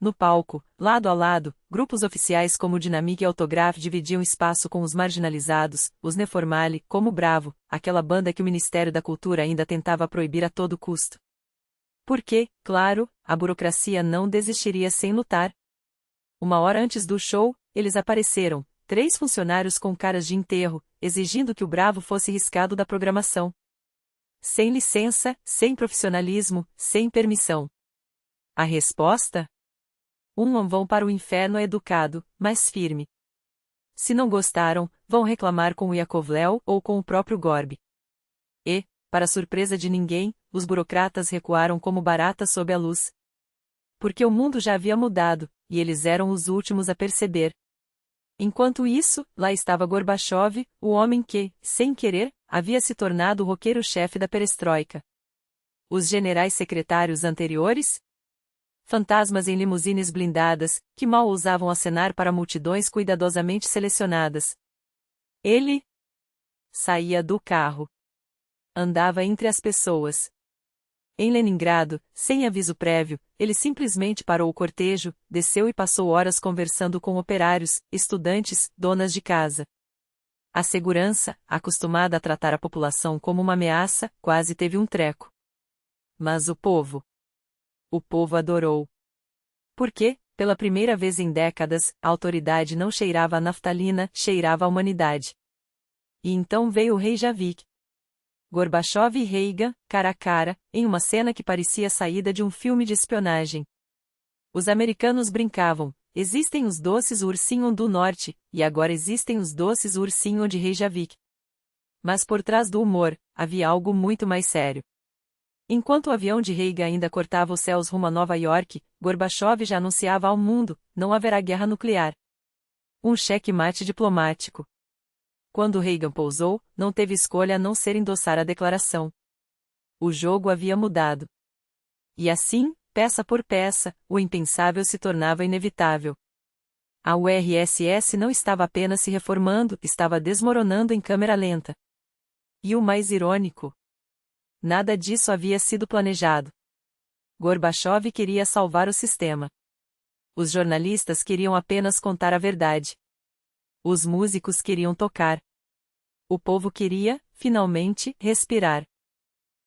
No palco, lado a lado, grupos oficiais como o Dinamik e Autograph dividiam espaço com os marginalizados, os Neformali, como Bravo, aquela banda que o Ministério da Cultura ainda tentava proibir a todo custo. Porque, claro, a burocracia não desistiria sem lutar. Uma hora antes do show, eles apareceram, 3 funcionários com caras de enterro, exigindo que o Bravo fosse riscado da programação. Sem licença, sem profissionalismo, sem permissão. A resposta? Vão para o inferno educado, mas firme. Se não gostaram, vão reclamar com o Yakovlev ou com o próprio Gorby. E, para surpresa de ninguém, os burocratas recuaram como baratas sob a luz. Porque o mundo já havia mudado, e eles eram os últimos a perceber. Enquanto isso, lá estava Gorbachev, o homem que, sem querer, havia se tornado o roqueiro-chefe da perestroika. Os generais secretários anteriores? Fantasmas em limusines blindadas, que mal ousavam acenar para multidões cuidadosamente selecionadas. Ele saía do carro. Andava entre as pessoas. Em Leningrado, sem aviso prévio, ele simplesmente parou o cortejo, desceu e passou horas conversando com operários, estudantes, donas de casa. A segurança, acostumada a tratar a população como uma ameaça, quase teve um treco. Mas o povo adorou. Porque, pela primeira vez em décadas, a autoridade não cheirava a naftalina, cheirava a humanidade. E então veio o Reykjavik. Gorbachev e Reagan, cara a cara, em uma cena que parecia saída de um filme de espionagem. Os americanos brincavam: existem os doces ursinho do norte, e agora existem os doces ursinho de Reykjavik. Mas por trás do humor, havia algo muito mais sério. Enquanto o avião de Reagan ainda cortava os céus rumo a Nova York, Gorbachev já anunciava ao mundo: não haverá guerra nuclear. Um cheque-mate diplomático. Quando Reagan pousou, não teve escolha a não ser endossar a declaração. O jogo havia mudado. E assim, peça por peça, o impensável se tornava inevitável. A URSS não estava apenas se reformando, estava desmoronando em câmera lenta. E o mais irônico: nada disso havia sido planejado. Gorbachev queria salvar o sistema. Os jornalistas queriam apenas contar a verdade. Os músicos queriam tocar. O povo queria, finalmente, respirar.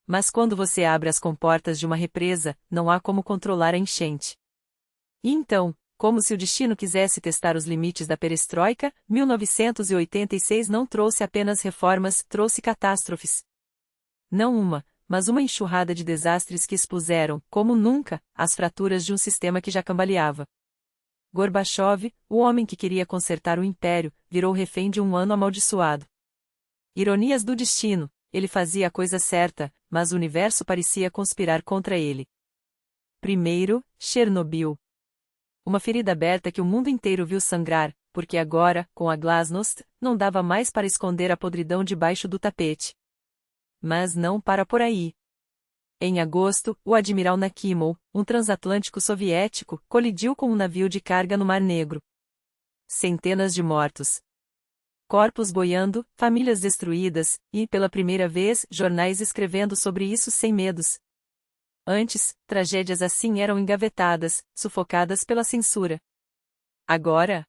Mas quando você abre as comportas de uma represa, não há como controlar a enchente. E então, como se o destino quisesse testar os limites da perestroika, 1986 não trouxe apenas reformas, trouxe catástrofes. Não uma, mas uma enxurrada de desastres que expuseram, como nunca, as fraturas de um sistema que já cambaleava. Gorbachev, o homem que queria consertar o império, virou refém de um ano amaldiçoado. Ironias do destino, ele fazia a coisa certa, mas o universo parecia conspirar contra ele. Primeiro, Chernobyl. Uma ferida aberta que o mundo inteiro viu sangrar, porque agora, com a glasnost, não dava mais para esconder a podridão debaixo do tapete. Mas não para por aí. Em agosto, o Admiral Nakhimov, um transatlântico soviético, colidiu com um navio de carga no Mar Negro. Centenas de mortos. Corpos boiando, famílias destruídas, e, pela primeira vez, jornais escrevendo sobre isso sem medos. Antes, tragédias assim eram engavetadas, sufocadas pela censura. Agora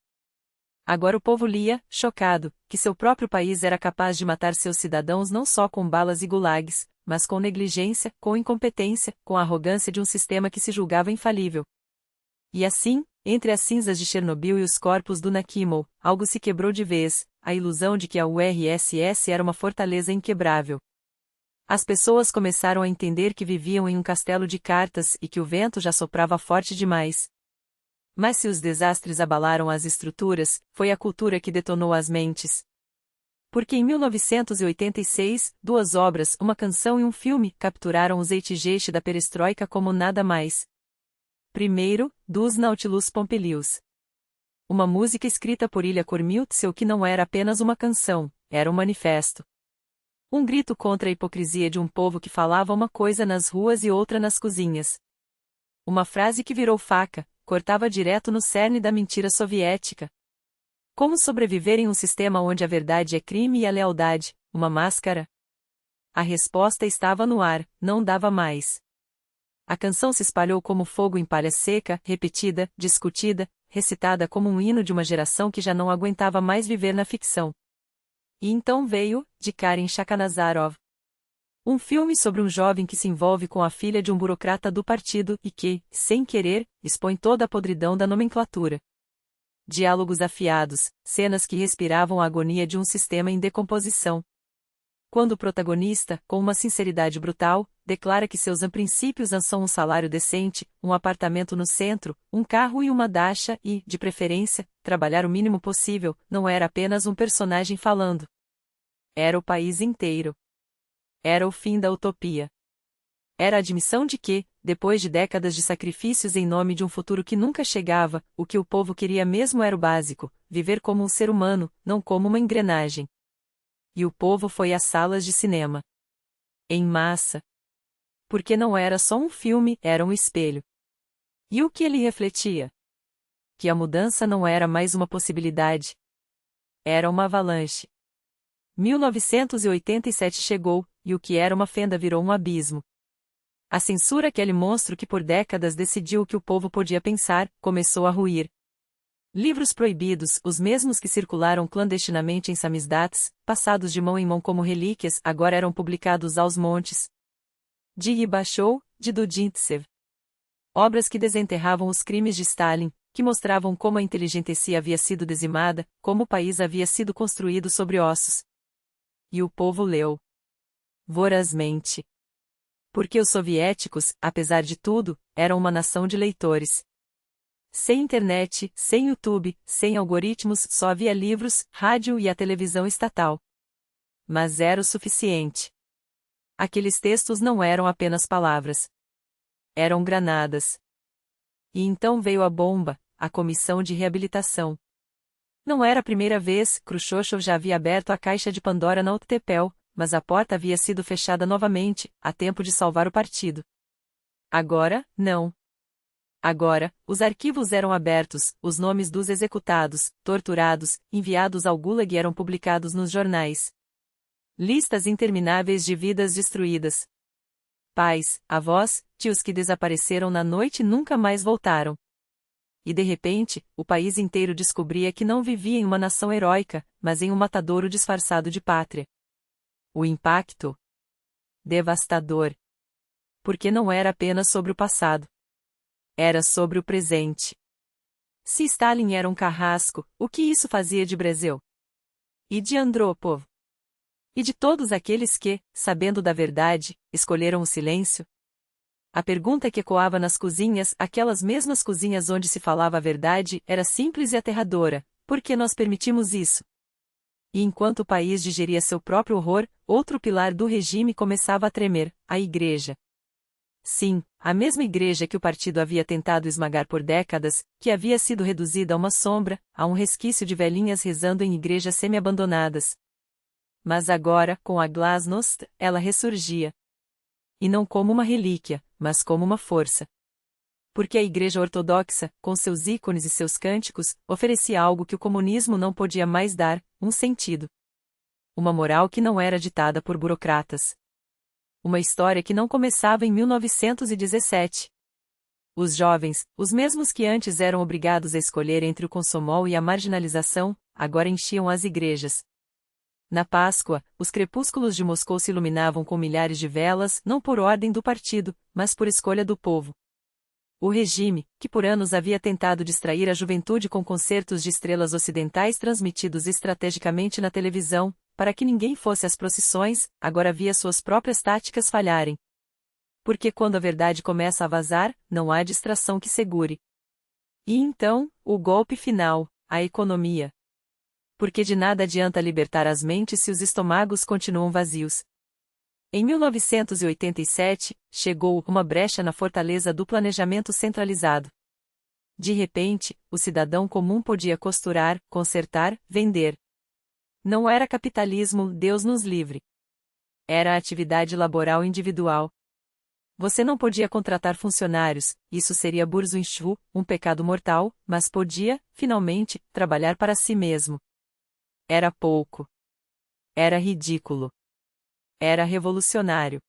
o povo lia, chocado, que seu próprio país era capaz de matar seus cidadãos não só com balas e gulags, mas com negligência, com incompetência, com a arrogância de um sistema que se julgava infalível. E assim, entre as cinzas de Chernobyl e os corpos do Nakhimov, algo se quebrou de vez, a ilusão de que a URSS era uma fortaleza inquebrável. As pessoas começaram a entender que viviam em um castelo de cartas e que o vento já soprava forte demais. Mas se os desastres abalaram as estruturas, foi a cultura que detonou as mentes. Porque em 1986, 2 obras, uma canção e um filme, capturaram o zeitgeist da perestroika como nada mais. Primeiro, dos Nautilus Pompilius. Uma música escrita por Ilya Kurmiltsev que não era apenas uma canção, era um manifesto. Um grito contra a hipocrisia de um povo que falava uma coisa nas ruas e outra nas cozinhas. Uma frase que virou faca, cortava direto no cerne da mentira soviética. Como sobreviver em um sistema onde a verdade é crime e a lealdade, uma máscara? A resposta estava no ar, não dava mais. A canção se espalhou como fogo em palha seca, repetida, discutida, recitada como um hino de uma geração que já não aguentava mais viver na ficção. E então veio, de Karen Shakhanazarov. Um filme sobre um jovem que se envolve com a filha de um burocrata do partido e que, sem querer, expõe toda a podridão da nomenclatura. Diálogos afiados, cenas que respiravam a agonia de um sistema em decomposição. Quando o protagonista, com uma sinceridade brutal, declara que seus princípios são um salário decente, um apartamento no centro, um carro e uma dacha e, de preferência, trabalhar o mínimo possível, não era apenas um personagem falando. Era o país inteiro. Era o fim da utopia. Era a admissão de que, depois de décadas de sacrifícios em nome de um futuro que nunca chegava, o que o povo queria mesmo era o básico, viver como um ser humano, não como uma engrenagem. E o povo foi às salas de cinema. Em massa. Porque não era só um filme, era um espelho. E o que ele refletia? Que a mudança não era mais uma possibilidade. Era uma avalanche. 1987 chegou, e o que era uma fenda virou um abismo. A censura, aquele monstro que por décadas decidiu o que o povo podia pensar, começou a ruir. Livros proibidos, os mesmos que circularam clandestinamente em samizdatas, passados de mão em mão como relíquias, agora eram publicados aos montes. De Ibachov, de Dudintsev. Obras que desenterravam os crimes de Stalin, que mostravam como a inteligentsia havia sido dizimada, como o país havia sido construído sobre ossos. E o povo leu. Vorazmente. Porque os soviéticos, apesar de tudo, eram uma nação de leitores. Sem internet, sem YouTube, sem algoritmos, só havia livros, rádio e a televisão estatal. Mas era o suficiente. Aqueles textos não eram apenas palavras. Eram granadas. E então veio a bomba, a comissão de reabilitação. Não era a primeira vez, Khrushchev já havia aberto a caixa de Pandora na Oktepel, mas a porta havia sido fechada novamente, a tempo de salvar o partido. Agora, não. Agora, os arquivos eram abertos, os nomes dos executados, torturados, enviados ao Gulag eram publicados nos jornais. Listas intermináveis de vidas destruídas. Pais, avós, tios que desapareceram na noite e nunca mais voltaram. E de repente, o país inteiro descobria que não vivia em uma nação heróica, mas em um matadouro disfarçado de pátria. O impacto? Devastador. Porque não era apenas sobre o passado. Era sobre o presente. Se Stalin era um carrasco, o que isso fazia de Brasil? E de Andropov? E de todos aqueles que, sabendo da verdade, escolheram o silêncio? A pergunta que ecoava nas cozinhas, aquelas mesmas cozinhas onde se falava a verdade, era simples e aterradora: por que nós permitimos isso? E enquanto o país digeria seu próprio horror, outro pilar do regime começava a tremer: a Igreja. Sim, a mesma Igreja que o partido havia tentado esmagar por décadas, que havia sido reduzida a uma sombra, a um resquício de velhinhas rezando em igrejas semi-abandonadas. Mas agora, com a Glasnost, ela ressurgia. E não como uma relíquia, mas como uma força. Porque a Igreja Ortodoxa, com seus ícones e seus cânticos, oferecia algo que o comunismo não podia mais dar: um sentido. Uma moral que não era ditada por burocratas. Uma história que não começava em 1917. Os jovens, os mesmos que antes eram obrigados a escolher entre o consomol e a marginalização, agora enchiam as igrejas. Na Páscoa, os crepúsculos de Moscou se iluminavam com milhares de velas, não por ordem do partido, mas por escolha do povo. O regime, que por anos havia tentado distrair a juventude com concertos de estrelas ocidentais transmitidos estrategicamente na televisão, para que ninguém fosse às procissões, agora via suas próprias táticas falharem. Porque quando a verdade começa a vazar, não há distração que segure. E então, o golpe final: a economia. Porque de nada adianta libertar as mentes se os estômagos continuam vazios. Em 1987, chegou uma brecha na fortaleza do planejamento centralizado. De repente, o cidadão comum podia costurar, consertar, vender. Não era capitalismo, Deus nos livre. Era a atividade laboral individual. Você não podia contratar funcionários, isso seria Burzunchu, um pecado mortal, mas podia, finalmente, trabalhar para si mesmo. Era pouco. Era ridículo. Era revolucionário.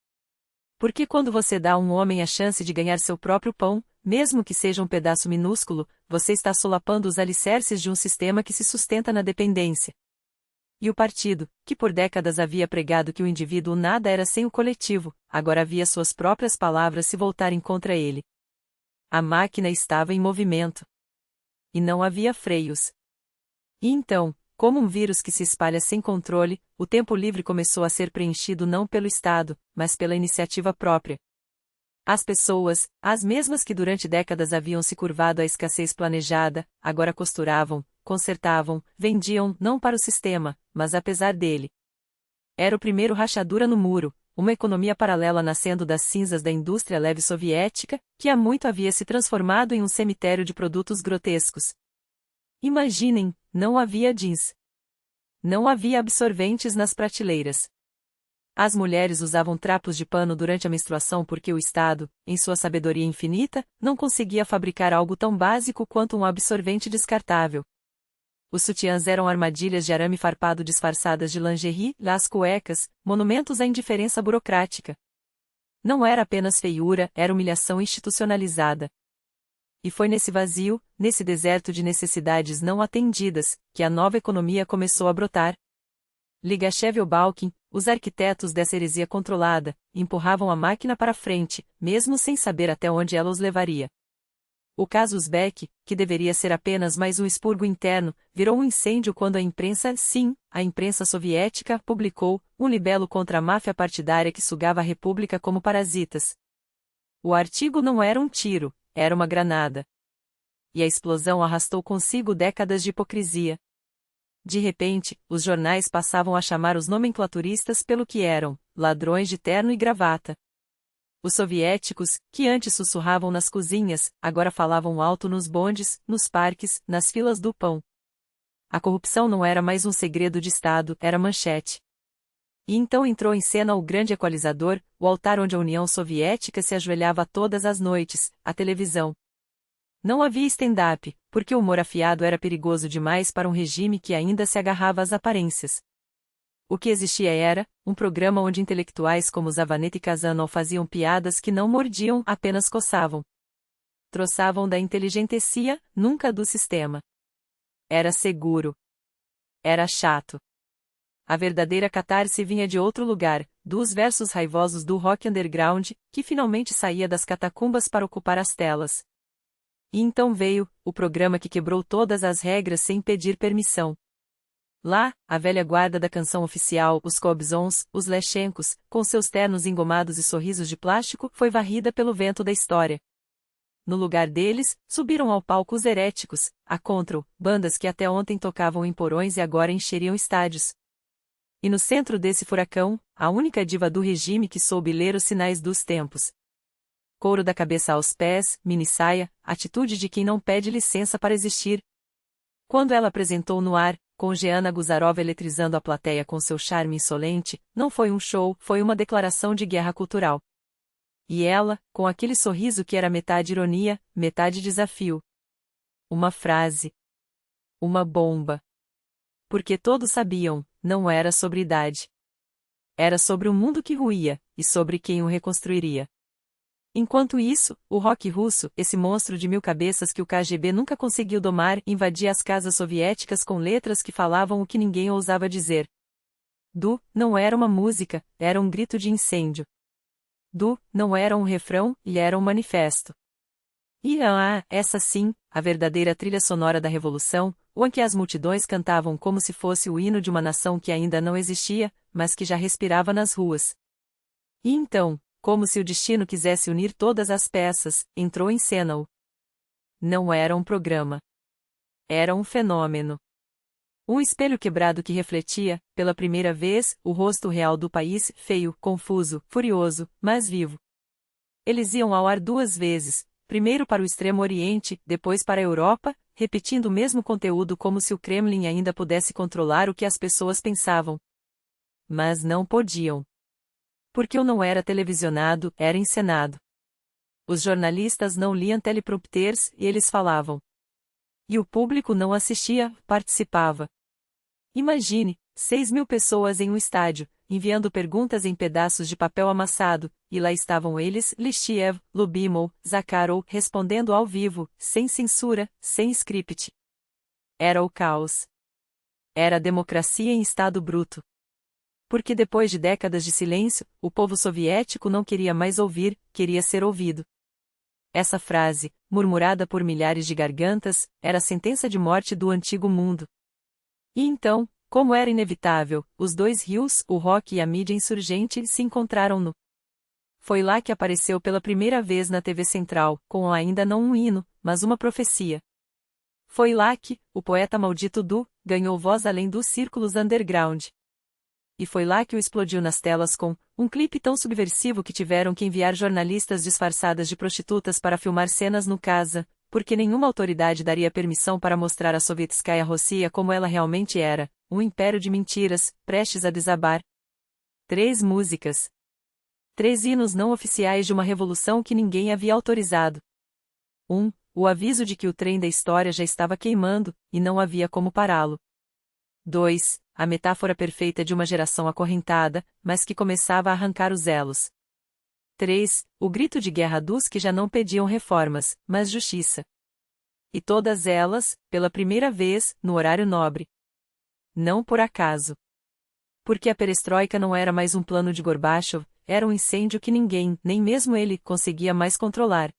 Porque quando você dá a um homem a chance de ganhar seu próprio pão, mesmo que seja um pedaço minúsculo, você está solapando os alicerces de um sistema que se sustenta na dependência. E o partido, que por décadas havia pregado que o indivíduo nada era sem o coletivo, agora via suas próprias palavras se voltarem contra ele. A máquina estava em movimento. E não havia freios. E então, como um vírus que se espalha sem controle, o tempo livre começou a ser preenchido não pelo Estado, mas pela iniciativa própria. As pessoas, as mesmas que durante décadas haviam se curvado à escassez planejada, agora costuravam, consertavam, vendiam não para o sistema, mas apesar dele. Era o primeiro rachadura no muro, uma economia paralela nascendo das cinzas da indústria leve soviética, que há muito havia se transformado em um cemitério de produtos grotescos. Imaginem, não havia jeans. Não havia absorventes nas prateleiras. As mulheres usavam trapos de pano durante a menstruação porque o Estado, em sua sabedoria infinita, não conseguia fabricar algo tão básico quanto um absorvente descartável. Os sutiãs eram armadilhas de arame farpado disfarçadas de lingerie, as cuecas, monumentos à indiferença burocrática. Não era apenas feiura, era humilhação institucionalizada. E foi nesse vazio, nesse deserto de necessidades não atendidas, que a nova economia começou a brotar. Ligachev e Balkin, os arquitetos dessa heresia controlada, empurravam a máquina para frente, mesmo sem saber até onde ela os levaria. O caso Uzbek, que deveria ser apenas mais um expurgo interno, virou um incêndio quando a imprensa, sim, a imprensa soviética, publicou um libelo contra a máfia partidária que sugava a república como parasitas. O artigo não era um tiro, era uma granada. E a explosão arrastou consigo décadas de hipocrisia. De repente, os jornais passavam a chamar os nomenclaturistas pelo que eram: ladrões de terno e gravata. Os soviéticos, que antes sussurravam nas cozinhas, agora falavam alto nos bondes, nos parques, nas filas do pão. A corrupção não era mais um segredo de Estado, era manchete. E então entrou em cena o grande equalizador, o altar onde a União Soviética se ajoelhava todas as noites, a televisão. Não havia stand-up, porque o humor afiado era perigoso demais para um regime que ainda se agarrava às aparências. O que existia era um programa onde intelectuais como Zavanet e Kazanov faziam piadas que não mordiam, apenas coçavam. Troçavam da inteligentecia, nunca do sistema. Era seguro. Era chato. A verdadeira catarse vinha de outro lugar, dos versos raivosos do rock underground, que finalmente saía das catacumbas para ocupar as telas. E então veio o programa que quebrou todas as regras sem pedir permissão. Lá, a velha guarda da canção oficial, os Kobzons, os Lechenkos, com seus ternos engomados e sorrisos de plástico, foi varrida pelo vento da história. No lugar deles, subiram ao palco os heréticos, a Control, bandas que até ontem tocavam em porões e agora encheriam estádios. E no centro desse furacão, a única diva do regime que soube ler os sinais dos tempos. Couro da cabeça aos pés, mini-saia, atitude de quem não pede licença para existir. Quando ela apresentou no ar, com Geana Guzarova eletrizando a plateia com seu charme insolente, não foi um show, foi uma declaração de guerra cultural. E ela, com aquele sorriso que era metade ironia, metade desafio. Uma frase. Uma bomba. Porque todos sabiam, não era sobre idade. Era sobre o mundo que ruía, e sobre quem o reconstruiria. Enquanto isso, o rock russo, esse monstro de 1000 cabeças que o KGB nunca conseguiu domar, invadia as casas soviéticas com letras que falavam o que ninguém ousava dizer. Du, não era uma música, era um grito de incêndio. Du, não era um refrão, e era um manifesto. E essa sim, a verdadeira trilha sonora da revolução, o em que as multidões cantavam como se fosse o hino de uma nação que ainda não existia, mas que já respirava nas ruas. E então, como se o destino quisesse unir todas as peças, entrou em cena o... Não era um programa. Era um fenômeno. Um espelho quebrado que refletia, pela primeira vez, o rosto real do país, feio, confuso, furioso, mas vivo. Eles iam ao ar 2 vezes, primeiro para o Extremo Oriente, depois para a Europa, repetindo o mesmo conteúdo como se o Kremlin ainda pudesse controlar o que as pessoas pensavam. Mas não podiam. Porque o não era televisionado, era encenado. Os jornalistas não liam teleprompters e eles falavam. E o público não assistia, participava. Imagine, 6.000 pessoas em um estádio, enviando perguntas em pedaços de papel amassado, e lá estavam eles, Listiev, Lubimov, Zakharov, respondendo ao vivo, sem censura, sem script. Era o caos. Era a democracia em estado bruto. Porque depois de décadas de silêncio, o povo soviético não queria mais ouvir, queria ser ouvido. Essa frase, murmurada por milhares de gargantas, era a sentença de morte do antigo mundo. E então, como era inevitável, os 2 rios, o rock e a mídia insurgente, se encontraram no... Foi lá que apareceu pela primeira vez na TV Central, com ainda não um hino, mas uma profecia. Foi lá que, o poeta maldito Du, ganhou voz além dos círculos underground. E foi lá que o explodiu nas telas com um clipe tão subversivo que tiveram que enviar jornalistas disfarçadas de prostitutas para filmar cenas no casa, porque nenhuma autoridade daria permissão para mostrar a Sovietskaya Rossia como ela realmente era, um império de mentiras, prestes a desabar. 3 músicas. 3 hinos não oficiais de uma revolução que ninguém havia autorizado. 1. O aviso de que o trem da história já estava queimando, e não havia como pará-lo. 2. A metáfora perfeita de uma geração acorrentada, mas que começava a arrancar os elos. 3. O grito de guerra dos que já não pediam reformas, mas justiça. E todas elas, pela primeira vez, no horário nobre. Não por acaso. Porque a perestroika não era mais um plano de Gorbachev, era um incêndio que ninguém, nem mesmo ele, conseguia mais controlar.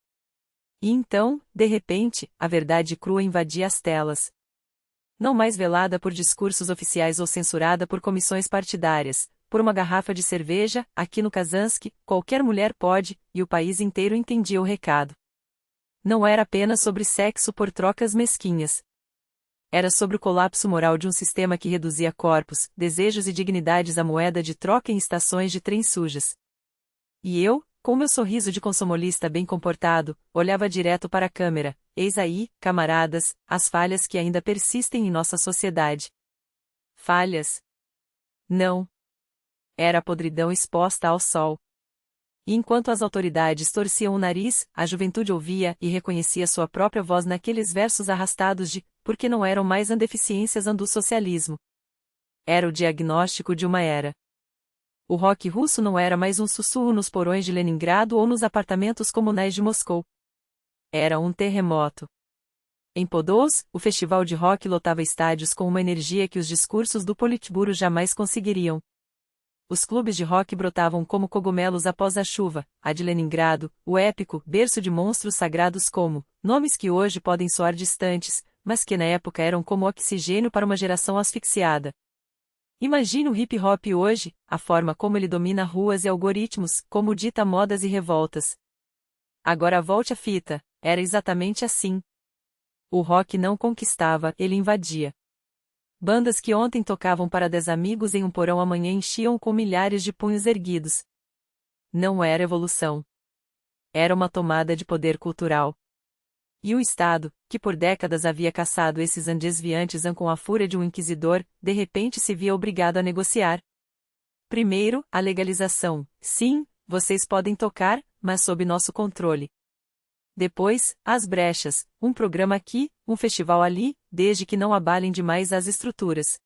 E então, de repente, a verdade crua invadia as telas. Não mais velada por discursos oficiais ou censurada por comissões partidárias, por uma garrafa de cerveja, aqui no Kazansky, qualquer mulher pode, e o país inteiro entendia o recado. Não era apenas sobre sexo por trocas mesquinhas. Era sobre o colapso moral de um sistema que reduzia corpos, desejos e dignidades à moeda de troca em estações de trem sujas. E eu, com meu sorriso de consomolista bem comportado, olhava direto para a câmera. Eis aí, camaradas, as falhas que ainda persistem em nossa sociedade. Falhas? Não. Era a podridão exposta ao sol. E enquanto as autoridades torciam o nariz, a juventude ouvia e reconhecia sua própria voz naqueles versos arrastados de, porque não eram mais andeficiências do socialismo. Era o diagnóstico de uma era. O rock russo não era mais um sussurro nos porões de Leningrado ou nos apartamentos comunais de Moscou. Era um terremoto. Em Podolsk, o festival de rock lotava estádios com uma energia que os discursos do Politburo jamais conseguiriam. Os clubes de rock brotavam como cogumelos após a chuva, a de Leningrado, o épico berço de monstros sagrados como, nomes que hoje podem soar distantes, mas que na época eram como oxigênio para uma geração asfixiada. Imagine o hip hop hoje, a forma como ele domina ruas e algoritmos, como dita modas e revoltas. Agora volte a fita, era exatamente assim. O rock não conquistava, ele invadia. Bandas que ontem tocavam para 10 amigos em um porão amanhã enchiam com milhares de punhos erguidos. Não era evolução. Era uma tomada de poder cultural. E o Estado, que por décadas havia caçado esses desviantes com a fúria de um inquisidor, de repente se via obrigado a negociar. Primeiro, a legalização. Sim, vocês podem tocar, mas sob nosso controle. Depois, as brechas, um programa aqui, um festival ali, desde que não abalem demais as estruturas.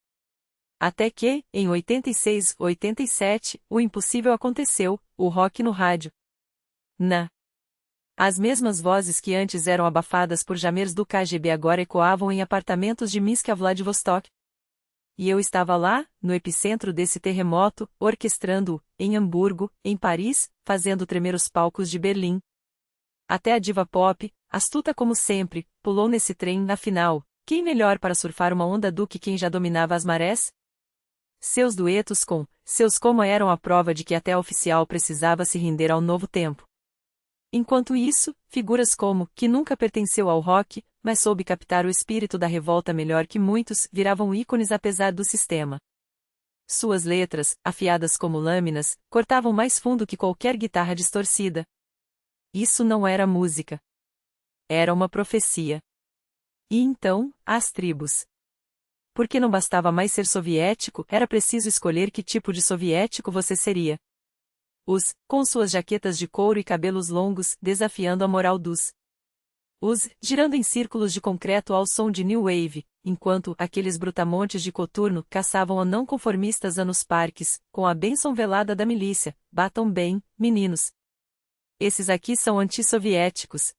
Até que, em 86, 87, o impossível aconteceu, o rock no rádio. As mesmas vozes que antes eram abafadas por jamers do KGB agora ecoavam em apartamentos de Minsk a Vladivostok. E eu estava lá, no epicentro desse terremoto, orquestrando-o, em Hamburgo, em Paris, fazendo tremer os palcos de Berlim. Até a diva pop, astuta como sempre, pulou nesse trem na final. Quem melhor para surfar uma onda do que quem já dominava as marés? Seus duetos com seus como eram a prova de que até a oficial precisava se render ao novo tempo. Enquanto isso, figuras como que nunca pertenceu ao rock, mas soube captar o espírito da revolta melhor que muitos, viravam ícones apesar do sistema. Suas letras, afiadas como lâminas, cortavam mais fundo que qualquer guitarra distorcida. Isso não era música. Era uma profecia. E então, as tribos. Porque não bastava mais ser soviético, era preciso escolher que tipo de soviético você seria. Com suas jaquetas de couro e cabelos longos, desafiando a moral dos girando em círculos de concreto ao som de New Wave, enquanto aqueles brutamontes de coturno caçavam a não conformistas nos parques, com a bênção velada da milícia, batam bem, meninos. Esses aqui são antissoviéticos.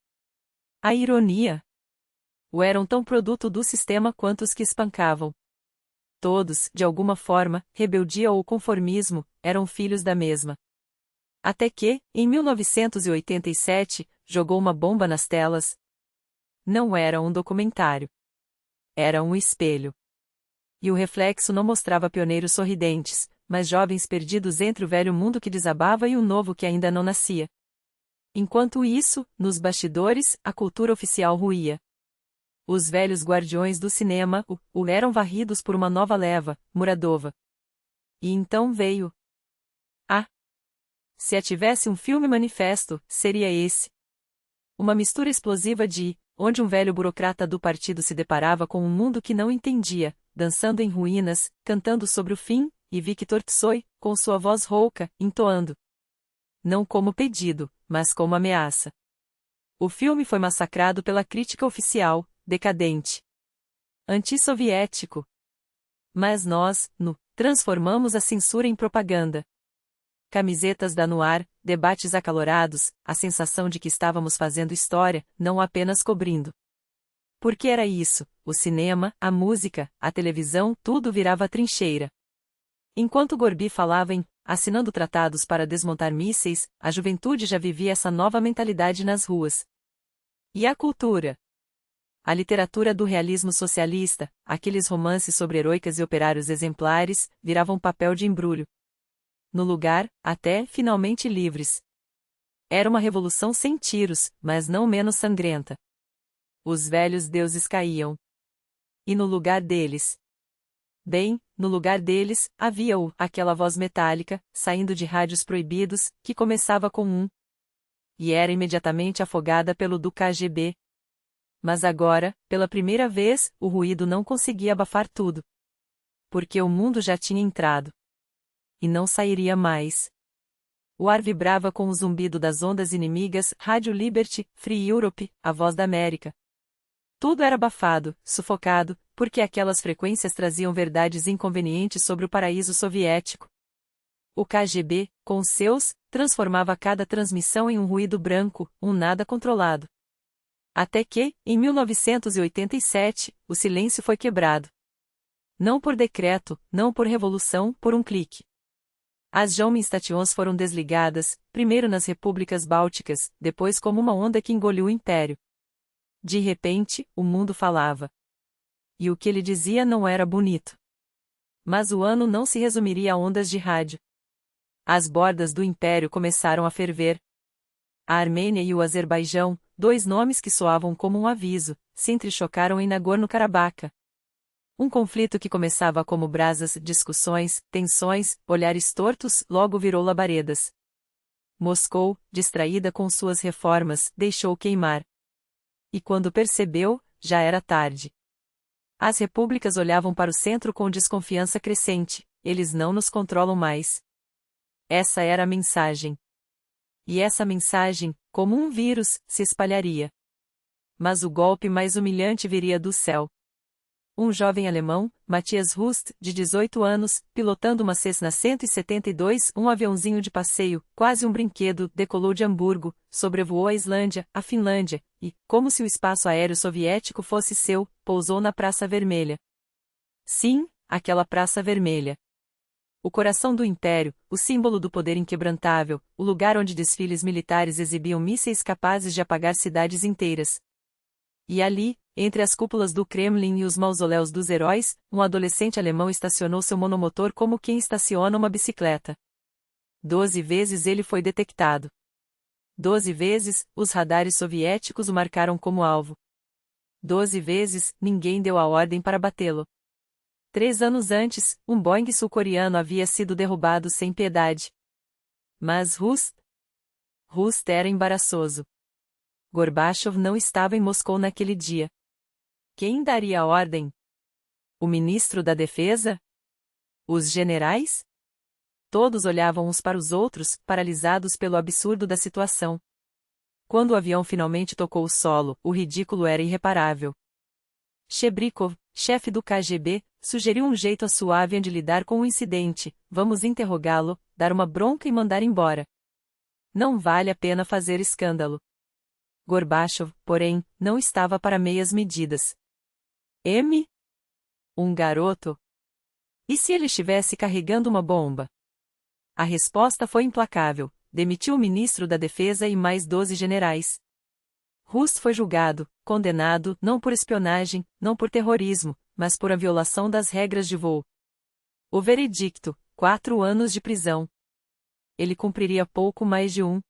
A ironia. Eram tão produto do sistema quanto os que espancavam. Todos, de alguma forma, rebeldia ou conformismo, eram filhos da mesma. Até que, em 1987, jogou uma bomba nas telas. Não era um documentário. Era um espelho. E o reflexo não mostrava pioneiros sorridentes, mas jovens perdidos entre o velho mundo que desabava e o novo que ainda não nascia. Enquanto isso, nos bastidores, a cultura oficial ruía. Os velhos guardiões do cinema eram varridos por uma nova leva, Muradova. E então veio. Se tivesse um filme manifesto, seria esse. Uma mistura explosiva onde um velho burocrata do partido se deparava com um mundo que não entendia, dançando em ruínas, cantando sobre o fim, e Viktor Tsoi, com sua voz rouca, entoando. Não como pedido, mas como ameaça. O filme foi massacrado pela crítica oficial, decadente. Antissoviético. Mas nós, transformamos a censura em propaganda. Camisetas da Noir, debates acalorados, a sensação de que estávamos fazendo história, não apenas cobrindo. Porque era isso, o cinema, a música, a televisão, tudo virava trincheira. Enquanto Gorby falava assinando tratados para desmontar mísseis, a juventude já vivia essa nova mentalidade nas ruas. E a cultura? A literatura do realismo socialista, aqueles romances sobre heroicas e operários exemplares, viravam papel de embrulho. No lugar, até, finalmente livres. Era uma revolução sem tiros, mas não menos sangrenta. Os velhos deuses caíam. E no lugar deles? Bem, no lugar deles, havia aquela voz metálica, saindo de rádios proibidos, que começava com e era imediatamente afogada pelo do KGB. Mas agora, pela primeira vez, o ruído não conseguia abafar tudo. Porque o mundo já tinha entrado. E não sairia mais. O ar vibrava com o zumbido das ondas inimigas, Rádio Liberty, Free Europe, a voz da América. Tudo era abafado, sufocado, porque aquelas frequências traziam verdades inconvenientes sobre o paraíso soviético. O KGB, com seus, transformava cada transmissão em um ruído branco, um nada controlado. Até que, em 1987, o silêncio foi quebrado. Não por decreto, não por revolução, por um clique. As Jomens Stations foram desligadas, primeiro nas repúblicas bálticas, depois como uma onda que engoliu o império. De repente, o mundo falava. E o que ele dizia não era bonito. Mas o ano não se resumiria a ondas de rádio. As bordas do império começaram a ferver. A Armênia e o Azerbaijão, dois nomes que soavam como um aviso, se entrechocaram em Nagorno-Karabakh. Um conflito que começava como brasas, discussões, tensões, olhares tortos, logo virou labaredas. Moscou, distraída com suas reformas, deixou queimar. E quando percebeu, já era tarde. As repúblicas olhavam para o centro com desconfiança crescente: eles não nos controlam mais. Essa era a mensagem. E essa mensagem, como um vírus, se espalharia. Mas o golpe mais humilhante viria do céu. Um jovem alemão, Matthias Rust, de 18 anos, pilotando uma Cessna 172, um aviãozinho de passeio, quase um brinquedo, decolou de Hamburgo, sobrevoou a Islândia, a Finlândia, e, como se o espaço aéreo soviético fosse seu, pousou na Praça Vermelha. Sim, aquela Praça Vermelha. O coração do império, o símbolo do poder inquebrantável, o lugar onde desfiles militares exibiam mísseis capazes de apagar cidades inteiras. E ali, entre as cúpulas do Kremlin e os mausoléus dos heróis, um adolescente alemão estacionou seu monomotor como quem estaciona uma bicicleta. 12 vezes ele foi detectado. 12 vezes, os radares soviéticos o marcaram como alvo. 12 vezes, ninguém deu a ordem para batê-lo. 3 anos antes, um Boeing sul-coreano havia sido derrubado sem piedade. Mas Rust era embaraçoso. Gorbachev não estava em Moscou naquele dia. Quem daria a ordem? O ministro da Defesa? Os generais? Todos olhavam uns para os outros, paralisados pelo absurdo da situação. Quando o avião finalmente tocou o solo, o ridículo era irreparável. Chebrikov, chefe do KGB, sugeriu um jeito suave de lidar com o incidente: vamos interrogá-lo, dar uma bronca e mandar embora. Não vale a pena fazer escândalo. Gorbachev, porém, não estava para meias medidas. Um garoto? E se ele estivesse carregando uma bomba? A resposta foi implacável: demitiu o ministro da Defesa e mais 12 generais. Rust foi julgado, condenado, não por espionagem, não por terrorismo, mas por a violação das regras de voo. O veredicto: 4 anos de prisão. Ele cumpriria pouco mais de um.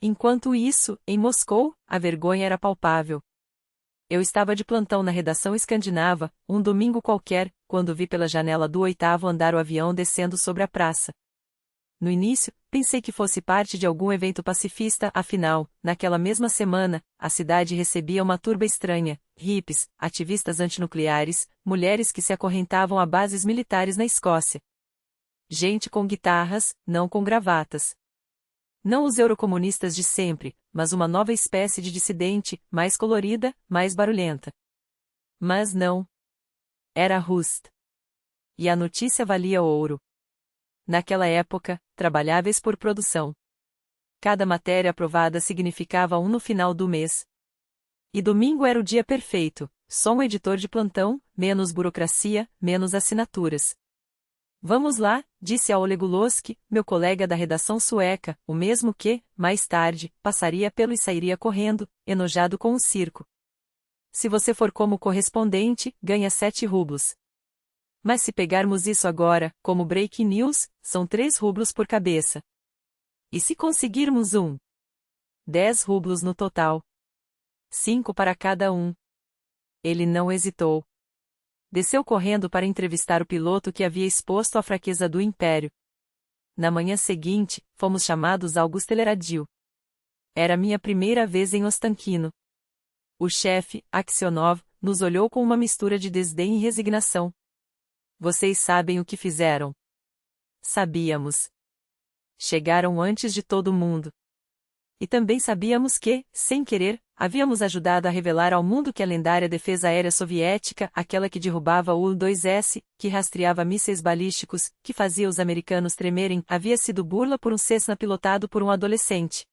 Enquanto isso, em Moscou, a vergonha era palpável. Eu estava de plantão na redação escandinava, um domingo qualquer, quando vi pela janela do 8º andar o avião descendo sobre a praça. No início, pensei que fosse parte de algum evento pacifista, afinal, naquela mesma semana, a cidade recebia uma turba estranha: hippies, ativistas antinucleares, mulheres que se acorrentavam a bases militares na Escócia. Gente com guitarras, não com gravatas. Não os eurocomunistas de sempre, mas uma nova espécie de dissidente, mais colorida, mais barulhenta. Mas não. Era Rust. E a notícia valia ouro. Naquela época, trabalháveis por produção. Cada matéria aprovada significava um no final do mês. E domingo era o dia perfeito: só um editor de plantão, menos burocracia, menos assinaturas. Vamos lá, disse a Oleg Ulowski, meu colega da redação sueca, o mesmo que, mais tarde, passaria pelo e sairia correndo, enojado com o circo. Se você for como correspondente, ganha 7 rublos. Mas se pegarmos isso agora, como breaking news, são 3 rublos por cabeça. E se conseguirmos 10 rublos no total. 5 para cada um. Ele não hesitou. Desceu correndo para entrevistar o piloto que havia exposto a fraqueza do império. Na manhã seguinte, fomos chamados ao Gusteleradil. Era minha primeira vez em Ostankino. O chefe, Aksionov, nos olhou com uma mistura de desdém e resignação. Vocês sabem o que fizeram? Sabíamos. Chegaram antes de todo mundo. E também sabíamos que, sem querer, havíamos ajudado a revelar ao mundo que a lendária defesa aérea soviética, aquela que derrubava o U-2S, que rastreava mísseis balísticos, que fazia os americanos tremerem, havia sido burla por um Cessna pilotado por um adolescente.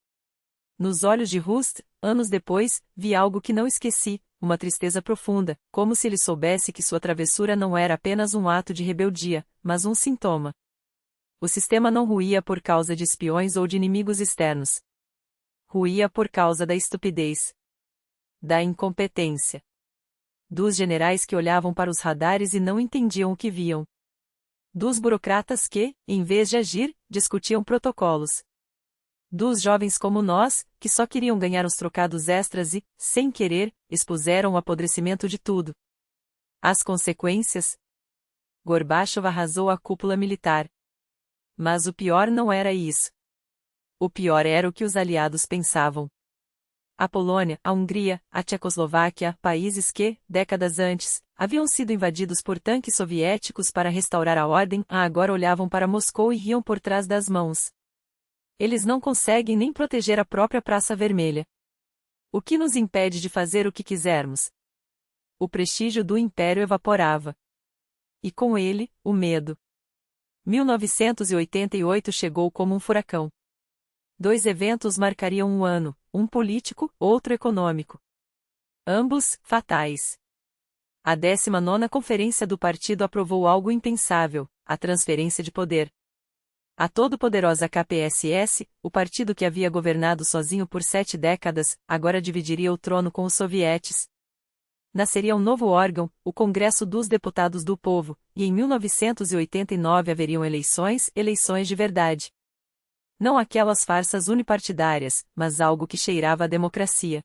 Nos olhos de Rust, anos depois, vi algo que não esqueci: uma tristeza profunda, como se ele soubesse que sua travessura não era apenas um ato de rebeldia, mas um sintoma. O sistema não ruía por causa de espiões ou de inimigos externos. Ruía por causa da estupidez. Da incompetência. Dos generais que olhavam para os radares e não entendiam o que viam. Dos burocratas que, em vez de agir, discutiam protocolos. Dos jovens como nós, que só queriam ganhar os trocados extras e, sem querer, expuseram o apodrecimento de tudo. As consequências? Gorbachev arrasou a cúpula militar. Mas o pior não era isso. O pior era o que os aliados pensavam. A Polônia, a Hungria, a Tchecoslováquia, países que, décadas antes, haviam sido invadidos por tanques soviéticos para restaurar a ordem, agora olhavam para Moscou e riam por trás das mãos. Eles não conseguem nem proteger a própria Praça Vermelha. O que nos impede de fazer o que quisermos? O prestígio do império evaporava. E com ele, o medo. 1988 chegou como um furacão. 2 eventos marcariam um ano, um político, outro econômico. Ambos, fatais. A 19ª Conferência do Partido aprovou algo impensável, a transferência de poder. A todo-poderosa KPSS, o partido que havia governado sozinho por 7 décadas, agora dividiria o trono com os sovietes. Nasceria um novo órgão, o Congresso dos Deputados do Povo, e em 1989 haveriam eleições de verdade. Não aquelas farsas unipartidárias, mas algo que cheirava a democracia.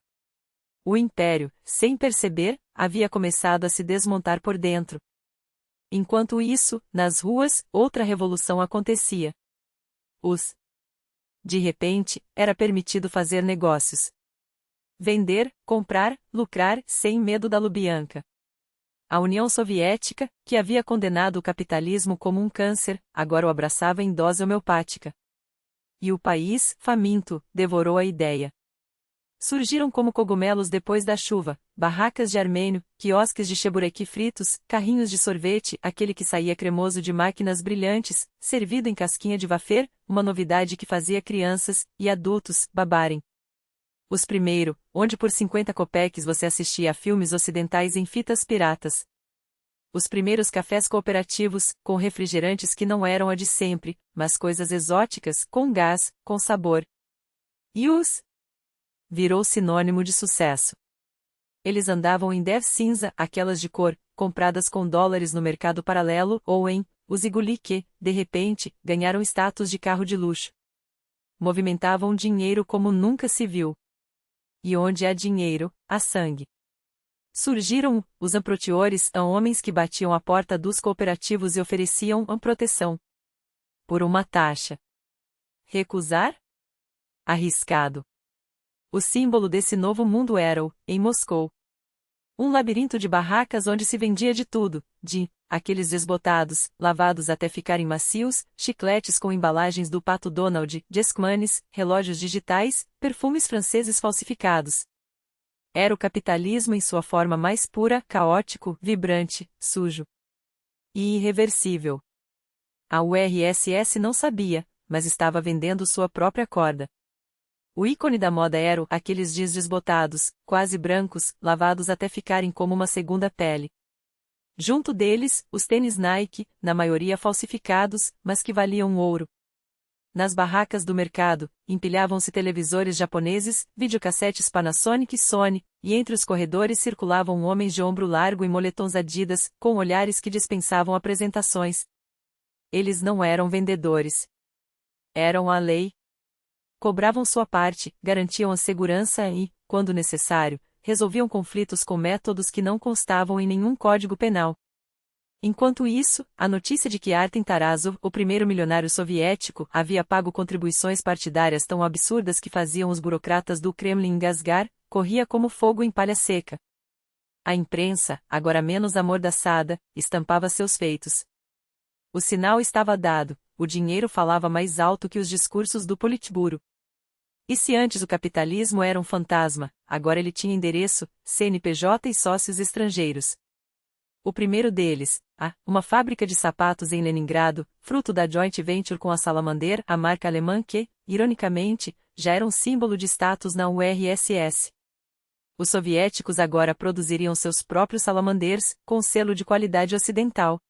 O império, sem perceber, havia começado a se desmontar por dentro. Enquanto isso, nas ruas, outra revolução acontecia. De repente, era permitido fazer negócios. Vender, comprar, lucrar, sem medo da Lubyanka. A União Soviética, que havia condenado o capitalismo como um câncer, agora o abraçava em dose homeopática. E o país, faminto, devorou a ideia. Surgiram como cogumelos depois da chuva, barracas de armênio, quiosques de chebureki fritos, carrinhos de sorvete, aquele que saía cremoso de máquinas brilhantes, servido em casquinha de wafer, uma novidade que fazia crianças e adultos babarem. Os primeiro, onde por 50 copeques você assistia a filmes ocidentais em fitas piratas. Os primeiros cafés cooperativos, com refrigerantes que não eram a de sempre, mas coisas exóticas, com gás, com sabor. E virou sinônimo de sucesso. Eles andavam em Dev cinza, aquelas de cor, compradas com dólares no mercado paralelo, ou em os Iguli que, de repente, ganharam status de carro de luxo. Movimentavam dinheiro como nunca se viu. E onde há dinheiro, há sangue. Surgiram os amprotiores, homens que batiam à porta dos cooperativos e ofereciam proteção. Por uma taxa. Recusar? Arriscado. O símbolo desse novo mundo era em Moscou. Um labirinto de barracas onde se vendia de tudo, aqueles desbotados, lavados até ficarem macios, chicletes com embalagens do Pato Donald, Discmanes, relógios digitais, perfumes franceses falsificados. Era o capitalismo em sua forma mais pura, caótico, vibrante, sujo e irreversível. A URSS não sabia, mas estava vendendo sua própria corda. O ícone da moda eram aqueles jeans desbotados, quase brancos, lavados até ficarem como uma segunda pele. Junto deles, os tênis Nike, na maioria falsificados, mas que valiam ouro. Nas barracas do mercado, empilhavam-se televisores japoneses, videocassetes Panasonic e Sony, e entre os corredores circulavam homens de ombro largo e moletons Adidas, com olhares que dispensavam apresentações. Eles não eram vendedores. Eram a lei. Cobravam sua parte, garantiam a segurança e, quando necessário, resolviam conflitos com métodos que não constavam em nenhum código penal. Enquanto isso, a notícia de que Artem Tarasov, o primeiro milionário soviético, havia pago contribuições partidárias tão absurdas que faziam os burocratas do Kremlin engasgar, corria como fogo em palha seca. A imprensa, agora menos amordaçada, estampava seus feitos. O sinal estava dado, o dinheiro falava mais alto que os discursos do Politburo. E se antes o capitalismo era um fantasma, agora ele tinha endereço, CNPJ e sócios estrangeiros. O primeiro deles, uma fábrica de sapatos em Leningrado, fruto da joint venture com a Salamander, a marca alemã que, ironicamente, já era um símbolo de status na URSS. Os soviéticos agora produziriam seus próprios Salamanders, com selo de qualidade ocidental.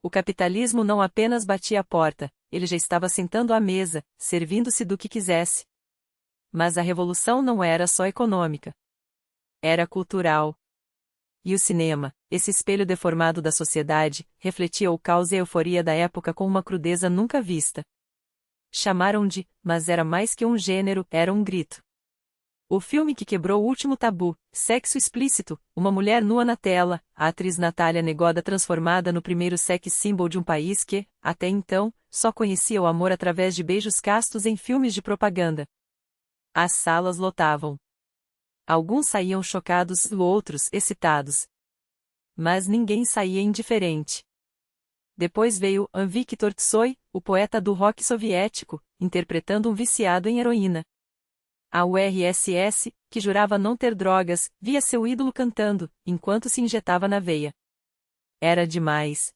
O capitalismo não apenas batia a porta, ele já estava sentando à mesa, servindo-se do que quisesse. Mas a revolução não era só econômica. Era cultural. E o cinema, esse espelho deformado da sociedade, refletia o caos e a euforia da época com uma crudeza nunca vista. Chamaram de, mas era mais que um gênero, era um grito. O filme que quebrou o último tabu, sexo explícito, uma mulher nua na tela, a atriz Natália Negoda transformada no primeiro sex symbol de um país que, até então, só conhecia o amor através de beijos castos em filmes de propaganda. As salas lotavam. Alguns saíam chocados, outros excitados. Mas ninguém saía indiferente. Depois veio Viktor Tsoi, o poeta do rock soviético, interpretando um viciado em heroína. A URSS, que jurava não ter drogas, via seu ídolo cantando, enquanto se injetava na veia. Era demais.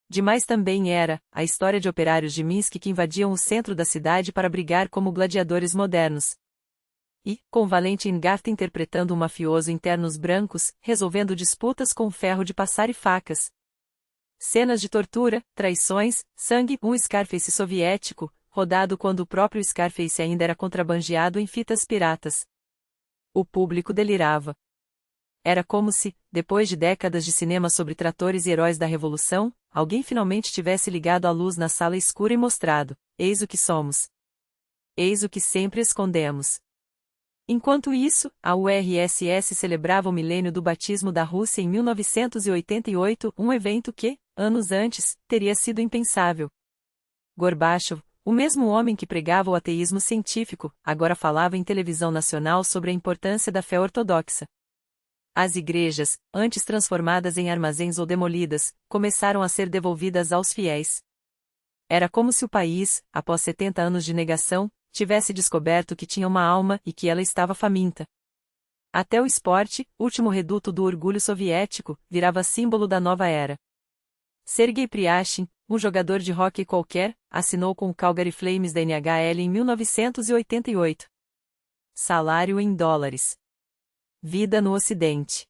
Demais também era a história de operários de Minsk que invadiam o centro da cidade para brigar como gladiadores modernos. E, com Valentin Gaft interpretando um mafioso em ternos brancos, resolvendo disputas com ferro de passar e facas. Cenas de tortura, traições, sangue, um Scarface soviético, rodado quando o próprio Scarface ainda era contrabandeado em fitas piratas. O público delirava. Era como se, depois de décadas de cinema sobre tratores e heróis da Revolução, alguém finalmente tivesse ligado a luz na sala escura e mostrado: eis o que somos. Eis o que sempre escondemos. Enquanto isso, a URSS celebrava o milênio do batismo da Rússia em 1988, um evento que, anos antes, teria sido impensável. Gorbachev, o mesmo homem que pregava o ateísmo científico, agora falava em televisão nacional sobre a importância da fé ortodoxa. As igrejas, antes transformadas em armazéns ou demolidas, começaram a ser devolvidas aos fiéis. Era como se o país, após 70 anos de negação, tivesse descoberto que tinha uma alma e que ela estava faminta. Até o esporte, último reduto do orgulho soviético, virava símbolo da nova era. Sergei Priashin, um jogador de hóquei qualquer, assinou com o Calgary Flames da NHL em 1988. Salário em dólares. Vida no Ocidente.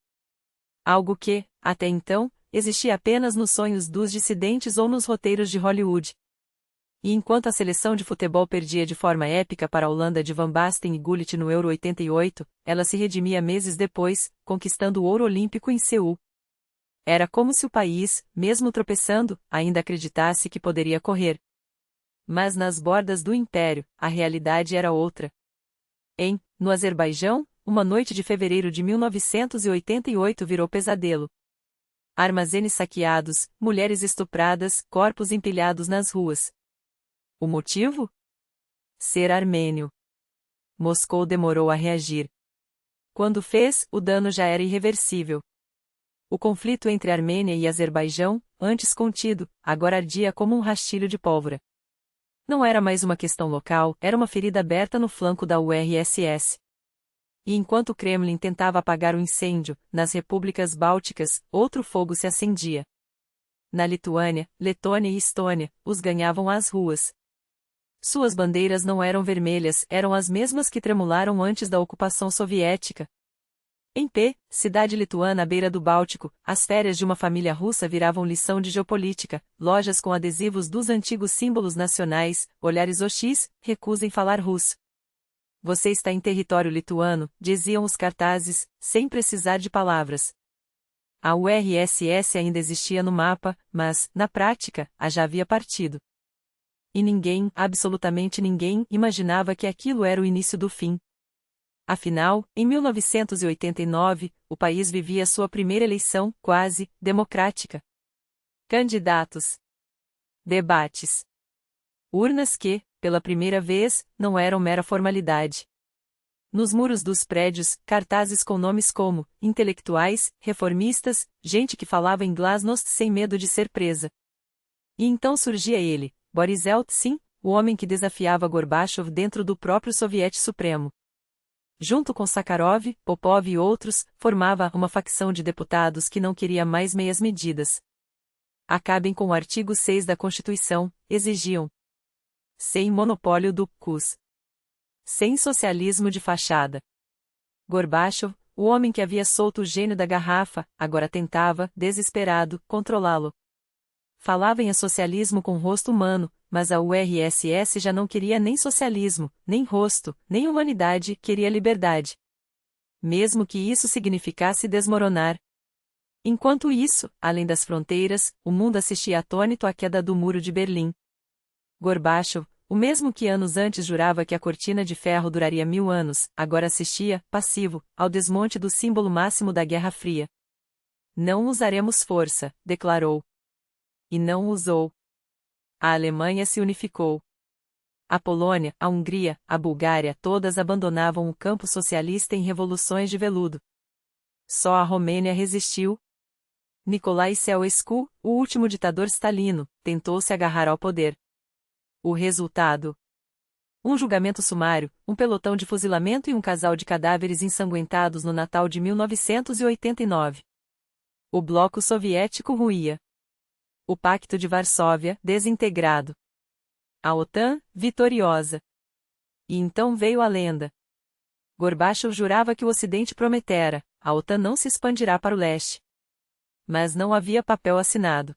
Algo que, até então, existia apenas nos sonhos dos dissidentes ou nos roteiros de Hollywood. E enquanto a seleção de futebol perdia de forma épica para a Holanda de Van Basten e Gullit no Euro 88, ela se redimia meses depois, conquistando o ouro olímpico em Seul. Era como se o país, mesmo tropeçando, ainda acreditasse que poderia correr. Mas nas bordas do império, a realidade era outra. No Azerbaijão, uma noite de fevereiro de 1988 virou pesadelo. Armazéns saqueados, mulheres estupradas, corpos empilhados nas ruas. O motivo? Ser armênio. Moscou demorou a reagir. Quando fez, o dano já era irreversível. O conflito entre Armênia e Azerbaijão, antes contido, agora ardia como um rastilho de pólvora. Não era mais uma questão local, era uma ferida aberta no flanco da URSS. E enquanto o Kremlin tentava apagar o incêndio, nas repúblicas bálticas, outro fogo se acendia. Na Lituânia, Letônia e Estônia, os ganhavam às ruas. Suas bandeiras não eram vermelhas, eram as mesmas que tremularam antes da ocupação soviética. Em P, cidade lituana à beira do Báltico, as férias de uma família russa viravam lição de geopolítica, lojas com adesivos dos antigos símbolos nacionais, olhares hostis, recusem falar russo. Você está em território lituano, diziam os cartazes, sem precisar de palavras. A URSS ainda existia no mapa, mas, na prática, a já havia partido. E ninguém, absolutamente ninguém, imaginava que aquilo era o início do fim. Afinal, em 1989, o país vivia sua primeira eleição, quase, democrática. Candidatos. Debates. Urnas que, pela primeira vez, não eram mera formalidade. Nos muros dos prédios, cartazes com nomes como intelectuais, reformistas, gente que falava em glasnost sem medo de ser presa. E então surgia ele, Boris Yeltsin, o homem que desafiava Gorbachev dentro do próprio Soviete Supremo. Junto com Sakharov, Popov e outros, formava uma facção de deputados que não queria mais meias medidas. Acabem com o artigo 6 da Constituição, exigiam. Sem monopólio do CUS. Sem socialismo de fachada. Gorbachev, o homem que havia solto o gênio da garrafa, agora tentava, desesperado, controlá-lo. Falava em socialismo com rosto humano, mas a URSS já não queria nem socialismo, nem rosto, nem humanidade, queria liberdade. Mesmo que isso significasse desmoronar. Enquanto isso, além das fronteiras, o mundo assistia atônito à queda do Muro de Berlim. Gorbachev, o mesmo que anos antes jurava que a cortina de ferro duraria 1000 anos, agora assistia, passivo, ao desmonte do símbolo máximo da Guerra Fria. Não usaremos força, declarou. E não usou. A Alemanha se unificou. A Polônia, a Hungria, a Bulgária todas abandonavam o campo socialista em revoluções de veludo. Só a Romênia resistiu. Nicolae Ceausescu, o último ditador stalino, tentou se agarrar ao poder. O resultado: um julgamento sumário, um pelotão de fuzilamento e um casal de cadáveres ensanguentados no Natal de 1989. O bloco soviético ruía. O Pacto de Varsóvia, desintegrado. A OTAN, vitoriosa. E então veio a lenda. Gorbachev jurava que o Ocidente prometera, a OTAN não se expandirá para o leste. Mas não havia papel assinado.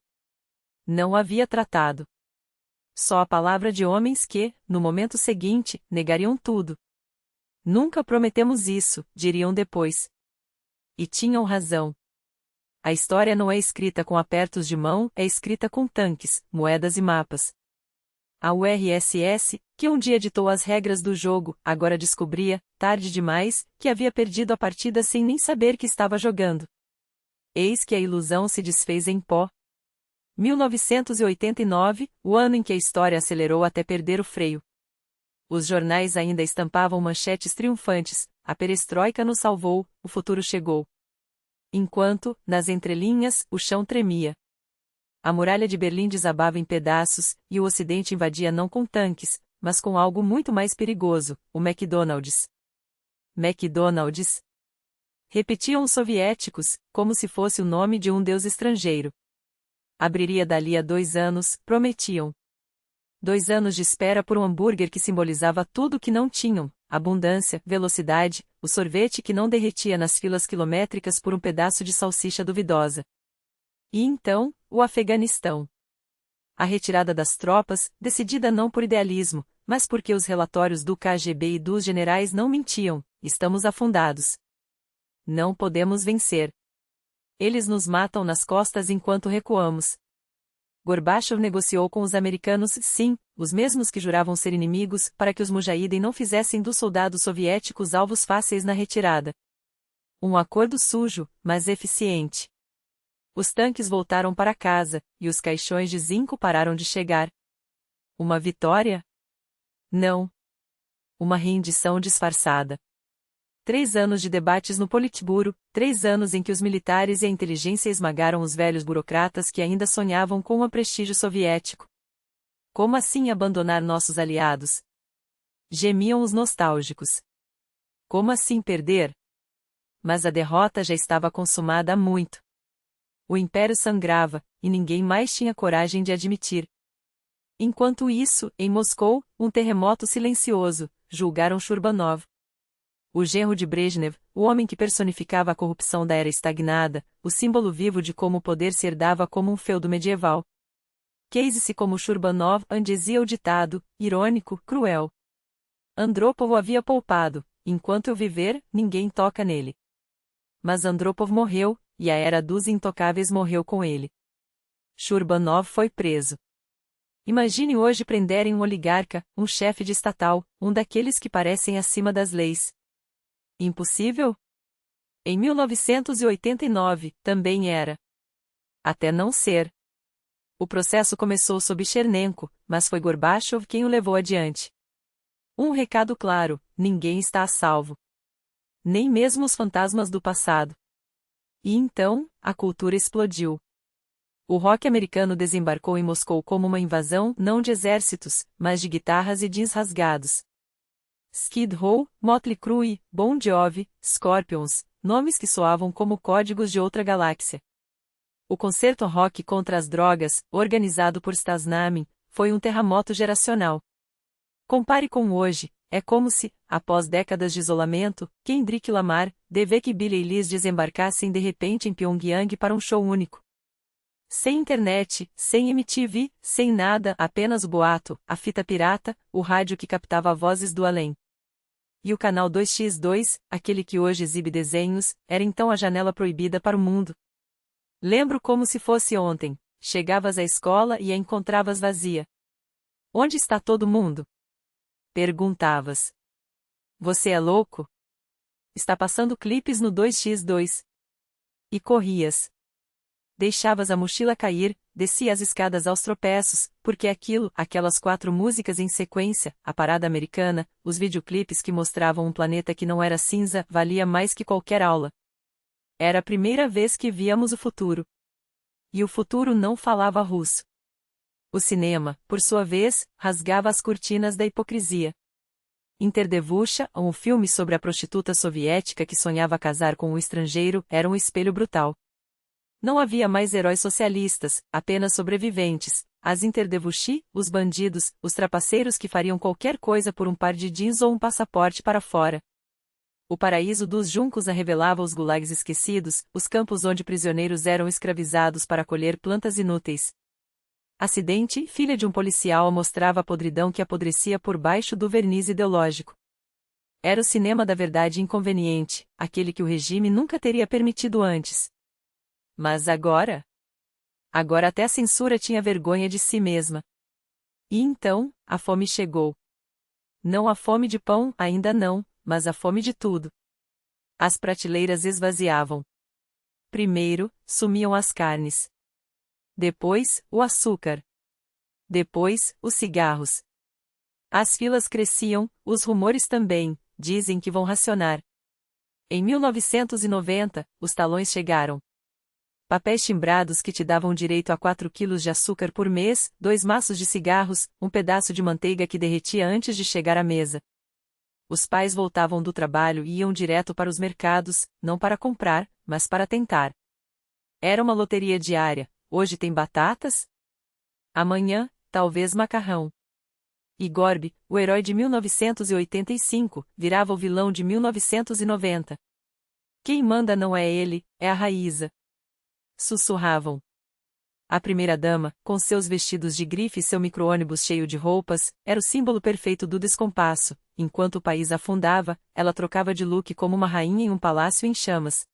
Não havia tratado. Só a palavra de homens que, no momento seguinte, negariam tudo. Nunca prometemos isso, diriam depois. E tinham razão. A história não é escrita com apertos de mão, é escrita com tanques, moedas e mapas. A URSS, que um dia ditou as regras do jogo, agora descobria, tarde demais, que havia perdido a partida sem nem saber que estava jogando. Eis que a ilusão se desfez em pó. 1989, o ano em que a história acelerou até perder o freio. Os jornais ainda estampavam manchetes triunfantes, a perestroika nos salvou, o futuro chegou. Enquanto, nas entrelinhas, o chão tremia. A muralha de Berlim desabava em pedaços, e o Ocidente invadia não com tanques, mas com algo muito mais perigoso, o McDonald's. McDonald's. Repetiam os soviéticos, como se fosse o nome de um deus estrangeiro. Abriria dali a 2 anos, prometiam. 2 anos de espera por um hambúrguer que simbolizava tudo o que não tinham, abundância, velocidade, o sorvete que não derretia nas filas quilométricas por um pedaço de salsicha duvidosa. E então, o Afeganistão. A retirada das tropas, decidida não por idealismo, mas porque os relatórios do KGB e dos generais não mentiam, estamos afundados. Não podemos vencer. Eles nos matam nas costas enquanto recuamos. Gorbachev negociou com os americanos, sim, os mesmos que juravam ser inimigos, para que os mujahideen não fizessem dos soldados soviéticos alvos fáceis na retirada. Um acordo sujo, mas eficiente. Os tanques voltaram para casa, e os caixões de zinco pararam de chegar. Uma vitória? Não. Uma rendição disfarçada. 3 anos de debates no Politburo, 3 anos em que os militares e a inteligência esmagaram os velhos burocratas que ainda sonhavam com o prestígio soviético. Como assim abandonar nossos aliados? Gemiam os nostálgicos. Como assim perder? Mas a derrota já estava consumada há muito. O império sangrava, e ninguém mais tinha coragem de admitir. Enquanto isso, em Moscou, um terremoto silencioso, julgaram Shurbanov. O genro de Brezhnev, o homem que personificava a corrupção da era estagnada, o símbolo vivo de como o poder se herdava como um feudo medieval. Case-se como Shurbanov, dizia o ditado, irônico, cruel. Andropov o havia poupado, enquanto eu viver, ninguém toca nele. Mas Andropov morreu, e a era dos intocáveis morreu com ele. Shurbanov foi preso. Imagine hoje prenderem um oligarca, um chefe de estatal, um daqueles que parecem acima das leis. Impossível? Em 1989, também era. Até não ser. O processo começou sob Chernenko, mas foi Gorbachev quem o levou adiante. Um recado claro: ninguém está a salvo. Nem mesmo os fantasmas do passado. E então, a cultura explodiu. O rock americano desembarcou em Moscou como uma invasão não de exércitos, mas de guitarras e jeans rasgados. Skid Row, Motley Crue, Bon Jovi, Scorpions, nomes que soavam como códigos de outra galáxia. O concerto rock contra as drogas, organizado por Stasnamin, foi um terremoto geracional. Compare com hoje, é como se, após décadas de isolamento, Kendrick Lamar, Drake e Billie Eilish desembarcassem de repente em Pyongyang para um show único. Sem internet, sem MTV, sem nada, apenas o boato, a fita pirata, o rádio que captava vozes do além. E o canal 2x2, aquele que hoje exibe desenhos, era então a janela proibida para o mundo. Lembro como se fosse ontem. Chegavas à escola e a encontravas vazia. Onde está todo mundo? Perguntavas. Você é louco? Está passando clipes no 2x2. E corrias. Deixavas a mochila cair, descia as escadas aos tropeços, porque aquelas 4 músicas em sequência, a parada americana, os videoclipes que mostravam um planeta que não era cinza, valia mais que qualquer aula. Era a primeira vez que víamos o futuro. E o futuro não falava russo. O cinema, por sua vez, rasgava as cortinas da hipocrisia. Interdevusha, um filme sobre a prostituta soviética que sonhava casar com um estrangeiro, era um espelho brutal. Não havia mais heróis socialistas, apenas sobreviventes, as interdevushi, os bandidos, os trapaceiros que fariam qualquer coisa por um par de jeans ou um passaporte para fora. O paraíso dos juncos revelava os gulags esquecidos, os campos onde prisioneiros eram escravizados para colher plantas inúteis. Acidente, filha de um policial, mostrava a podridão que apodrecia por baixo do verniz ideológico. Era o cinema da verdade inconveniente, aquele que o regime nunca teria permitido antes. Mas agora? Agora até a censura tinha vergonha de si mesma. E então, a fome chegou. Não a fome de pão, ainda não, mas a fome de tudo. As prateleiras esvaziavam. Primeiro, sumiam as carnes. Depois, o açúcar. Depois, os cigarros. As filas cresciam, os rumores também, dizem que vão racionar. Em 1990, os talões chegaram. Papéis timbrados que te davam direito a 4 quilos de açúcar por mês, 2 maços de cigarros, um pedaço de manteiga que derretia antes de chegar à mesa. Os pais voltavam do trabalho e iam direto para os mercados, não para comprar, mas para tentar. Era uma loteria diária. Hoje tem batatas? Amanhã, talvez macarrão. E Gorby, o herói de 1985, virava o vilão de 1990. Quem manda não é ele, é a Raíza. Sussurravam. A primeira-dama, com seus vestidos de grife e seu micro-ônibus cheio de roupas, era o símbolo perfeito do descompasso. Enquanto o país afundava, ela trocava de look como uma rainha em um palácio em chamas.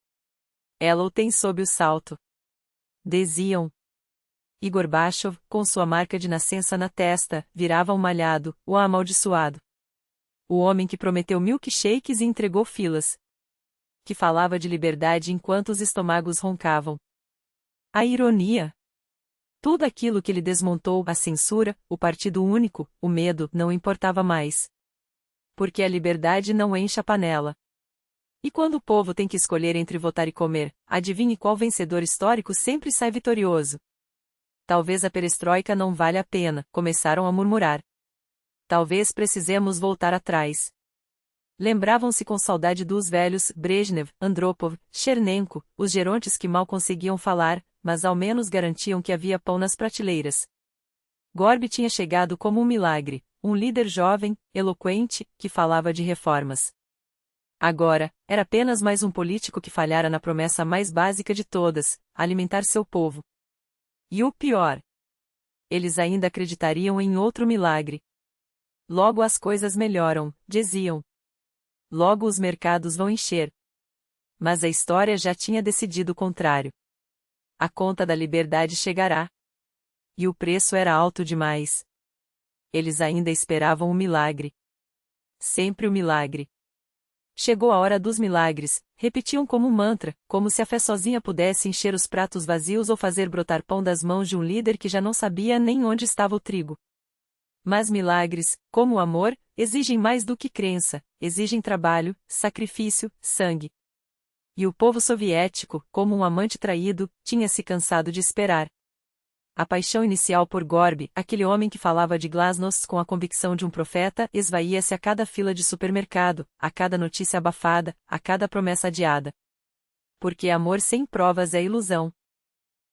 Ela o tem sob o salto. Diziam. E Gorbachev, com sua marca de nascença na testa, virava um malhado, o amaldiçoado. O homem que prometeu milkshakes e entregou filas. Que falava de liberdade enquanto os estômagos roncavam. A ironia. Tudo aquilo que ele desmontou, a censura, o partido único, o medo, não importava mais. Porque a liberdade não enche a panela. E quando o povo tem que escolher entre votar e comer, adivinhe qual vencedor histórico sempre sai vitorioso. Talvez a perestroika não valha a pena, começaram a murmurar. Talvez precisemos voltar atrás. Lembravam-se com saudade dos velhos, Brezhnev, Andropov, Chernenko, os gerontes que mal conseguiam falar, mas ao menos garantiam que havia pão nas prateleiras. Gorby tinha chegado como um milagre, um líder jovem, eloquente, que falava de reformas. Agora, era apenas mais um político que falhara na promessa mais básica de todas, alimentar seu povo. E o pior. Eles ainda acreditariam em outro milagre. Logo as coisas melhoram, diziam. Logo os mercados vão encher. Mas a história já tinha decidido o contrário. A conta da liberdade chegará. E o preço era alto demais. Eles ainda esperavam o milagre. Sempre o milagre. Chegou a hora dos milagres, repetiam como um mantra, como se a fé sozinha pudesse encher os pratos vazios ou fazer brotar pão das mãos de um líder que já não sabia nem onde estava o trigo. Mas milagres, como o amor, exigem mais do que crença, exigem trabalho, sacrifício, sangue. E o povo soviético, como um amante traído, tinha se cansado de esperar. A paixão inicial por Gorby, aquele homem que falava de glasnost com a convicção de um profeta, esvaía-se a cada fila de supermercado, a cada notícia abafada, a cada promessa adiada. Porque amor sem provas é ilusão.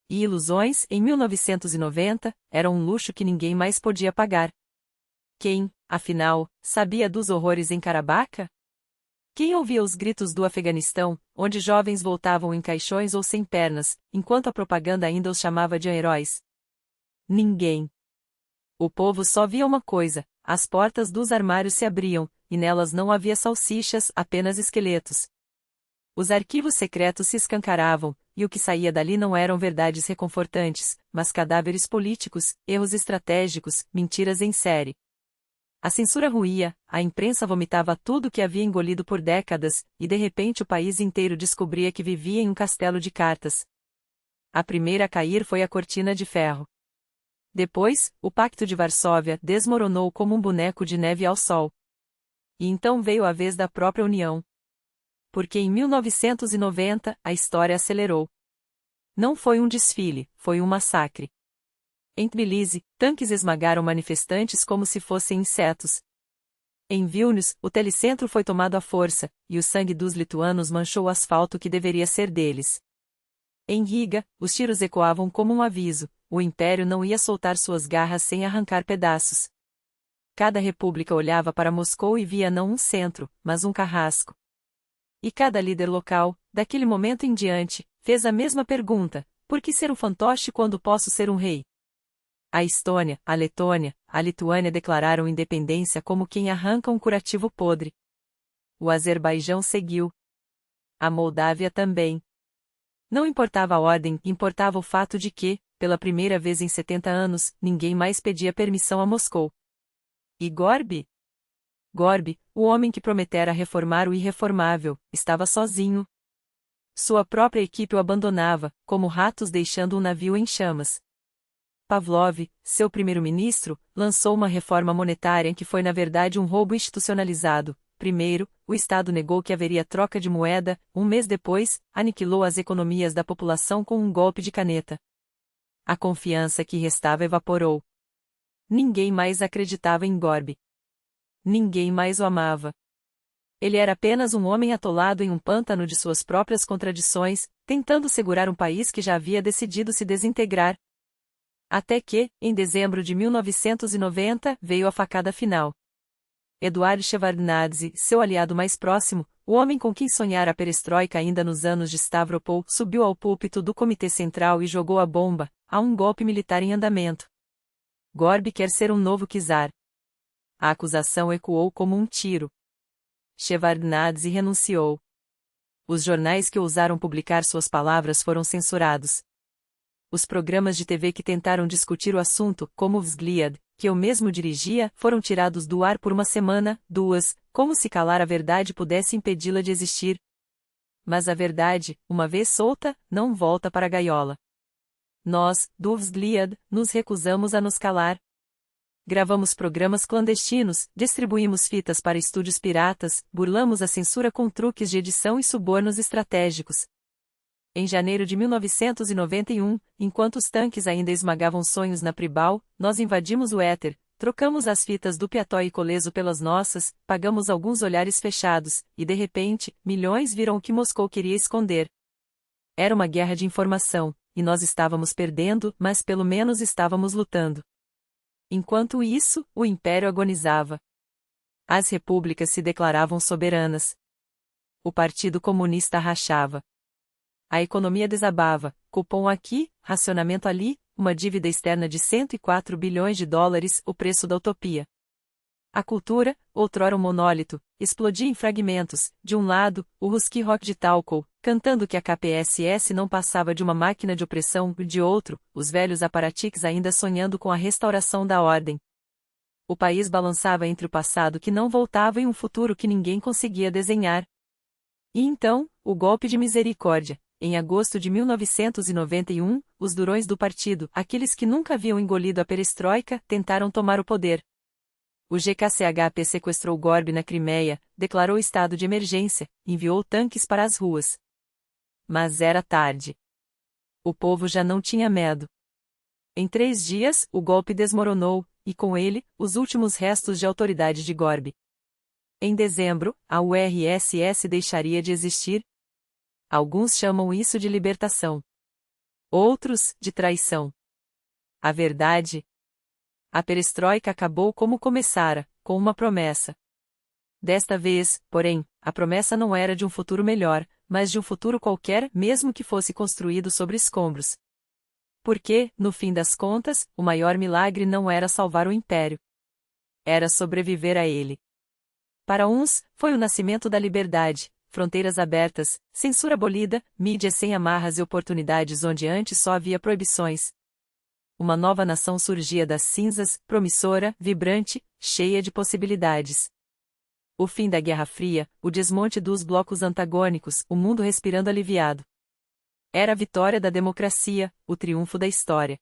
E ilusões, em 1990, eram um luxo que ninguém mais podia pagar. Quem, afinal, sabia dos horrores em Carabaca? Quem ouvia os gritos do Afeganistão, onde jovens voltavam em caixões ou sem pernas, enquanto a propaganda ainda os chamava de heróis? Ninguém. O povo só via uma coisa: as portas dos armários se abriam, e nelas não havia salsichas, apenas esqueletos. Os arquivos secretos se escancaravam, e o que saía dali não eram verdades reconfortantes, mas cadáveres políticos, erros estratégicos, mentiras em série. A censura ruía, a imprensa vomitava tudo que havia engolido por décadas, e de repente o país inteiro descobria que vivia em um castelo de cartas. A primeira a cair foi a cortina de ferro. Depois, o Pacto de Varsóvia desmoronou como um boneco de neve ao sol. E então veio a vez da própria União. Porque em 1990, a história acelerou. Não foi um desfile, foi um massacre. Em Tbilisi, tanques esmagaram manifestantes como se fossem insetos. Em Vilnius, o telecentro foi tomado à força, e o sangue dos lituanos manchou o asfalto que deveria ser deles. Em Riga, os tiros ecoavam como um aviso: o império não ia soltar suas garras sem arrancar pedaços. Cada república olhava para Moscou e via não um centro, mas um carrasco. E cada líder local, daquele momento em diante, fez a mesma pergunta: por que ser um fantoche quando posso ser um rei? A Estônia, a Letônia, a Lituânia declararam independência como quem arranca um curativo podre. O Azerbaijão seguiu. A Moldávia também. Não importava a ordem, importava o fato de que, pela primeira vez em 70 anos, ninguém mais pedia permissão a Moscou. E Gorby? Gorby, o homem que prometera reformar o irreformável, estava sozinho. Sua própria equipe o abandonava, como ratos deixando um navio em chamas. Pavlov, seu primeiro-ministro, lançou uma reforma monetária que foi na verdade um roubo institucionalizado. Primeiro, o Estado negou que haveria troca de moeda, um mês depois, aniquilou as economias da população com um golpe de caneta. A confiança que restava evaporou. Ninguém mais acreditava em Gorby. Ninguém mais o amava. Ele era apenas um homem atolado em um pântano de suas próprias contradições, tentando segurar um país que já havia decidido se desintegrar. Até que, em dezembro de 1990, veio a facada final. Eduard Shevardnadze, seu aliado mais próximo, o homem com quem sonhara a perestroika ainda nos anos de Stavropol, subiu ao púlpito do Comitê Central e jogou a bomba: há um golpe militar em andamento. Gorby quer ser um novo czar. A acusação ecoou como um tiro. Shevardnadze renunciou. Os jornais que ousaram publicar suas palavras foram censurados. Os programas de TV que tentaram discutir o assunto, como o Vzgliad, que eu mesmo dirigia, foram tirados do ar por uma semana, duas, como se calar a verdade pudesse impedi-la de existir. Mas a verdade, uma vez solta, não volta para a gaiola. Nós, do Vzgliad, nos recusamos a nos calar. Gravamos programas clandestinos, distribuímos fitas para estúdios piratas, burlamos a censura com truques de edição e subornos estratégicos. Em janeiro de 1991, enquanto os tanques ainda esmagavam sonhos na Pribal, nós invadimos o éter, trocamos as fitas do Piató e Coleso pelas nossas, pagamos alguns olhares fechados, e de repente, milhões viram o que Moscou queria esconder. Era uma guerra de informação, e nós estávamos perdendo, mas pelo menos estávamos lutando. Enquanto isso, o império agonizava. As repúblicas se declaravam soberanas. O Partido Comunista rachava. A economia desabava, cupom aqui, racionamento ali, uma dívida externa de 104 bilhões de dólares, o preço da utopia. A cultura, outrora um monólito, explodia em fragmentos, de um lado, o Ruski Rock de Talco, cantando que a KPSS não passava de uma máquina de opressão, de outro, os velhos aparatiques ainda sonhando com a restauração da ordem. O país balançava entre o passado que não voltava e um futuro que ninguém conseguia desenhar. E então, o golpe de misericórdia. Em agosto de 1991, os durões do partido, aqueles que nunca haviam engolido a perestroika, tentaram tomar o poder. O GKCHP sequestrou Gorby na Crimeia, declarou estado de emergência, enviou tanques para as ruas. Mas era tarde. O povo já não tinha medo. Em 3 dias, o golpe desmoronou, e com ele, os últimos restos de autoridade de Gorby. Em dezembro, a URSS deixaria de existir. Alguns chamam isso de libertação. Outros, de traição. A verdade? A perestroika acabou como começara, com uma promessa. Desta vez, porém, a promessa não era de um futuro melhor, mas de um futuro qualquer, mesmo que fosse construído sobre escombros. Porque, no fim das contas, o maior milagre não era salvar o império. Era sobreviver a ele. Para uns, foi o nascimento da liberdade. fronteiras abertas, censura abolida, mídia sem amarras e oportunidades onde antes só havia proibições. Uma nova nação surgia das cinzas, promissora, vibrante, cheia de possibilidades. O fim da Guerra Fria, o desmonte dos blocos antagônicos, o mundo respirando aliviado. Era a vitória da democracia, o triunfo da história.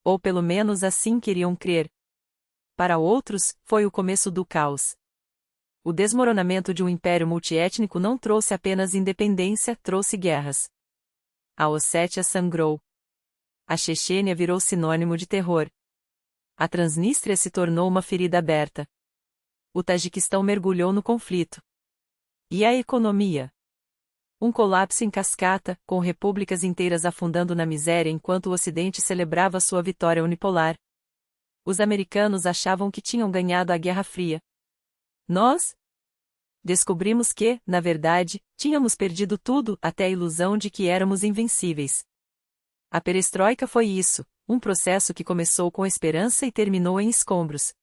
Ou pelo menos assim queriam crer. Para outros, foi o começo do caos. O desmoronamento de um império multiétnico não trouxe apenas independência, trouxe guerras. A Ossétia sangrou. A Chechênia virou sinônimo de terror. A Transnistria se tornou uma ferida aberta. O Tajiquistão mergulhou no conflito. E a economia? Um colapso em cascata, com repúblicas inteiras afundando na miséria enquanto o Ocidente celebrava sua vitória unipolar. Os americanos achavam que tinham ganhado a Guerra Fria. Nós? Descobrimos que, na verdade, tínhamos perdido tudo, até a ilusão de que éramos invencíveis. A perestroika foi isso, um processo que começou com esperança e terminou em escombros.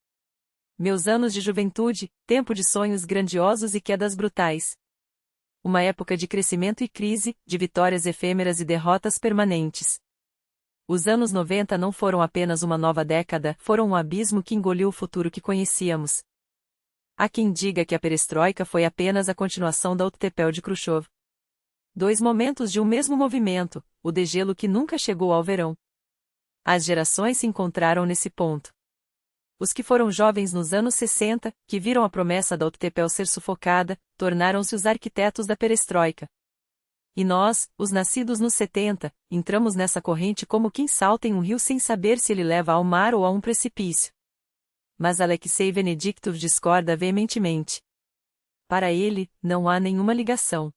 Meus anos de juventude, tempo de sonhos grandiosos e quedas brutais. Uma época de crescimento e crise, de vitórias efêmeras e derrotas permanentes. Os anos 90 não foram apenas uma nova década, foram um abismo que engoliu o futuro que conhecíamos. Há quem diga que a perestroika foi apenas a continuação da Ottepel de Khrushchev. Dois momentos de um mesmo movimento, o degelo que nunca chegou ao verão. As gerações se encontraram nesse ponto. Os que foram jovens nos anos 60, que viram a promessa da Ottepel ser sufocada, tornaram-se os arquitetos da perestroika. E nós, os nascidos nos 70, entramos nessa corrente como quem salta em um rio sem saber se ele leva ao mar ou a um precipício. Mas Alexei Venediktov discorda veementemente. Para ele, não há nenhuma ligação.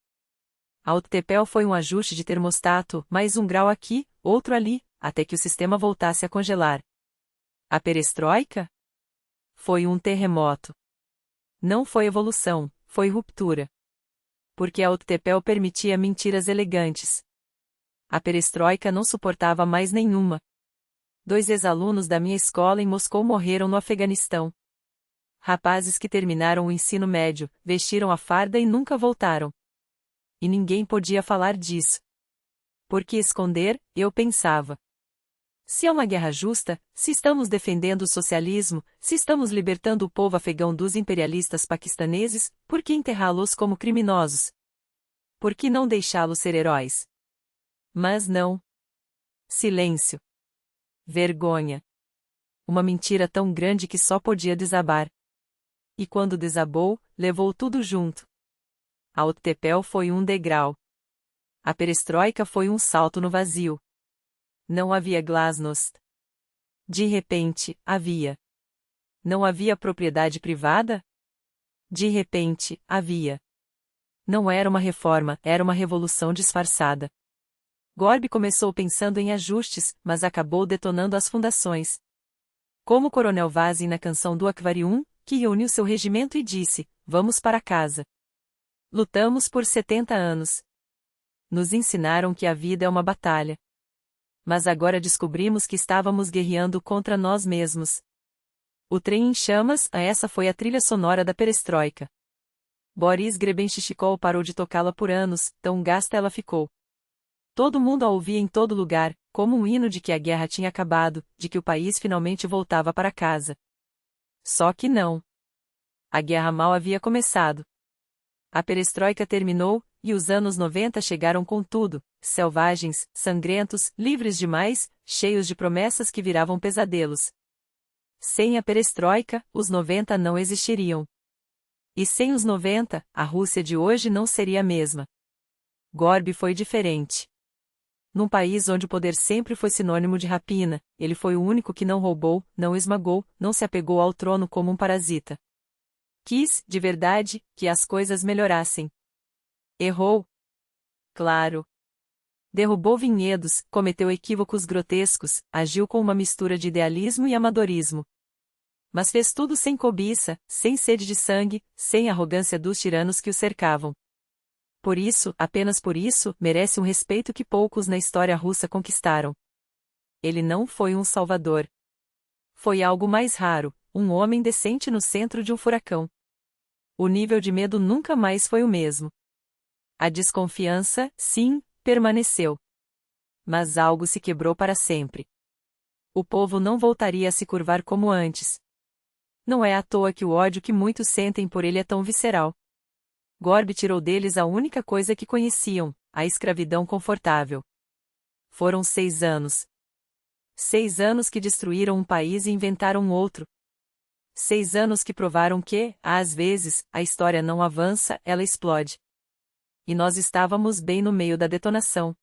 A Ottepel foi um ajuste de termostato, mais um grau aqui, outro ali, até que o sistema voltasse a congelar. A perestroika? Foi um terremoto. Não foi evolução, foi ruptura. Porque a Ottepel permitia mentiras elegantes. A perestroika não suportava mais nenhuma. 2 ex-alunos da minha escola em Moscou morreram no Afeganistão. Rapazes que terminaram o ensino médio, vestiram a farda e nunca voltaram. E ninguém podia falar disso. Por que esconder, eu pensava. Se é uma guerra justa, se estamos defendendo o socialismo, se estamos libertando o povo afegão dos imperialistas paquistaneses, por que enterrá-los como criminosos? Por que não deixá-los ser heróis? Mas não. Silêncio. Vergonha. Uma mentira tão grande que só podia desabar. E quando desabou, levou tudo junto. A Ottepel foi um degrau. A perestroika foi um salto no vazio. Não havia glasnost. De repente, havia. Não havia propriedade privada? De repente, havia. Não era uma reforma, era uma revolução disfarçada. Gorby começou pensando em ajustes, mas acabou detonando as fundações. Como o Coronel Vazin na canção do Aquarium, que reuniu seu regimento e disse, vamos para casa. Lutamos por 70 anos. Nos ensinaram que a vida é uma batalha. Mas agora descobrimos que estávamos guerreando contra nós mesmos. O trem em chamas, essa foi a trilha sonora da perestroika. Boris Grebenshchikov parou de tocá-la por anos, tão gasta ela ficou. Todo mundo a ouvia em todo lugar, como um hino de que a guerra tinha acabado, de que o país finalmente voltava para casa. Só que não. A guerra mal havia começado. A perestroika terminou, e os anos 90 chegaram com tudo, selvagens, sangrentos, livres demais, cheios de promessas que viravam pesadelos. Sem a perestroika, os 90 não existiriam. E sem os 90, a Rússia de hoje não seria a mesma. Gorby foi diferente. Num país onde o poder sempre foi sinônimo de rapina, ele foi o único que não roubou, não esmagou, não se apegou ao trono como um parasita. Quis, de verdade, que as coisas melhorassem. Errou. Claro. Derrubou vinhedos, cometeu equívocos grotescos, agiu com uma mistura de idealismo e amadorismo. Mas fez tudo sem cobiça, sem sede de sangue, sem arrogância dos tiranos que o cercavam. Por isso, apenas por isso, merece um respeito que poucos na história russa conquistaram. Ele não foi um salvador. Foi algo mais raro, um homem decente no centro de um furacão. O nível de medo nunca mais foi o mesmo. A desconfiança, sim, permaneceu. Mas algo se quebrou para sempre. O povo não voltaria a se curvar como antes. Não é à toa que o ódio que muitos sentem por ele é tão visceral. Gorby tirou deles a única coisa que conheciam, a escravidão confortável. Foram 6 anos. 6 anos que destruíram um país e inventaram outro. 6 anos que provaram que, às vezes, a história não avança, ela explode. E nós estávamos bem no meio da detonação.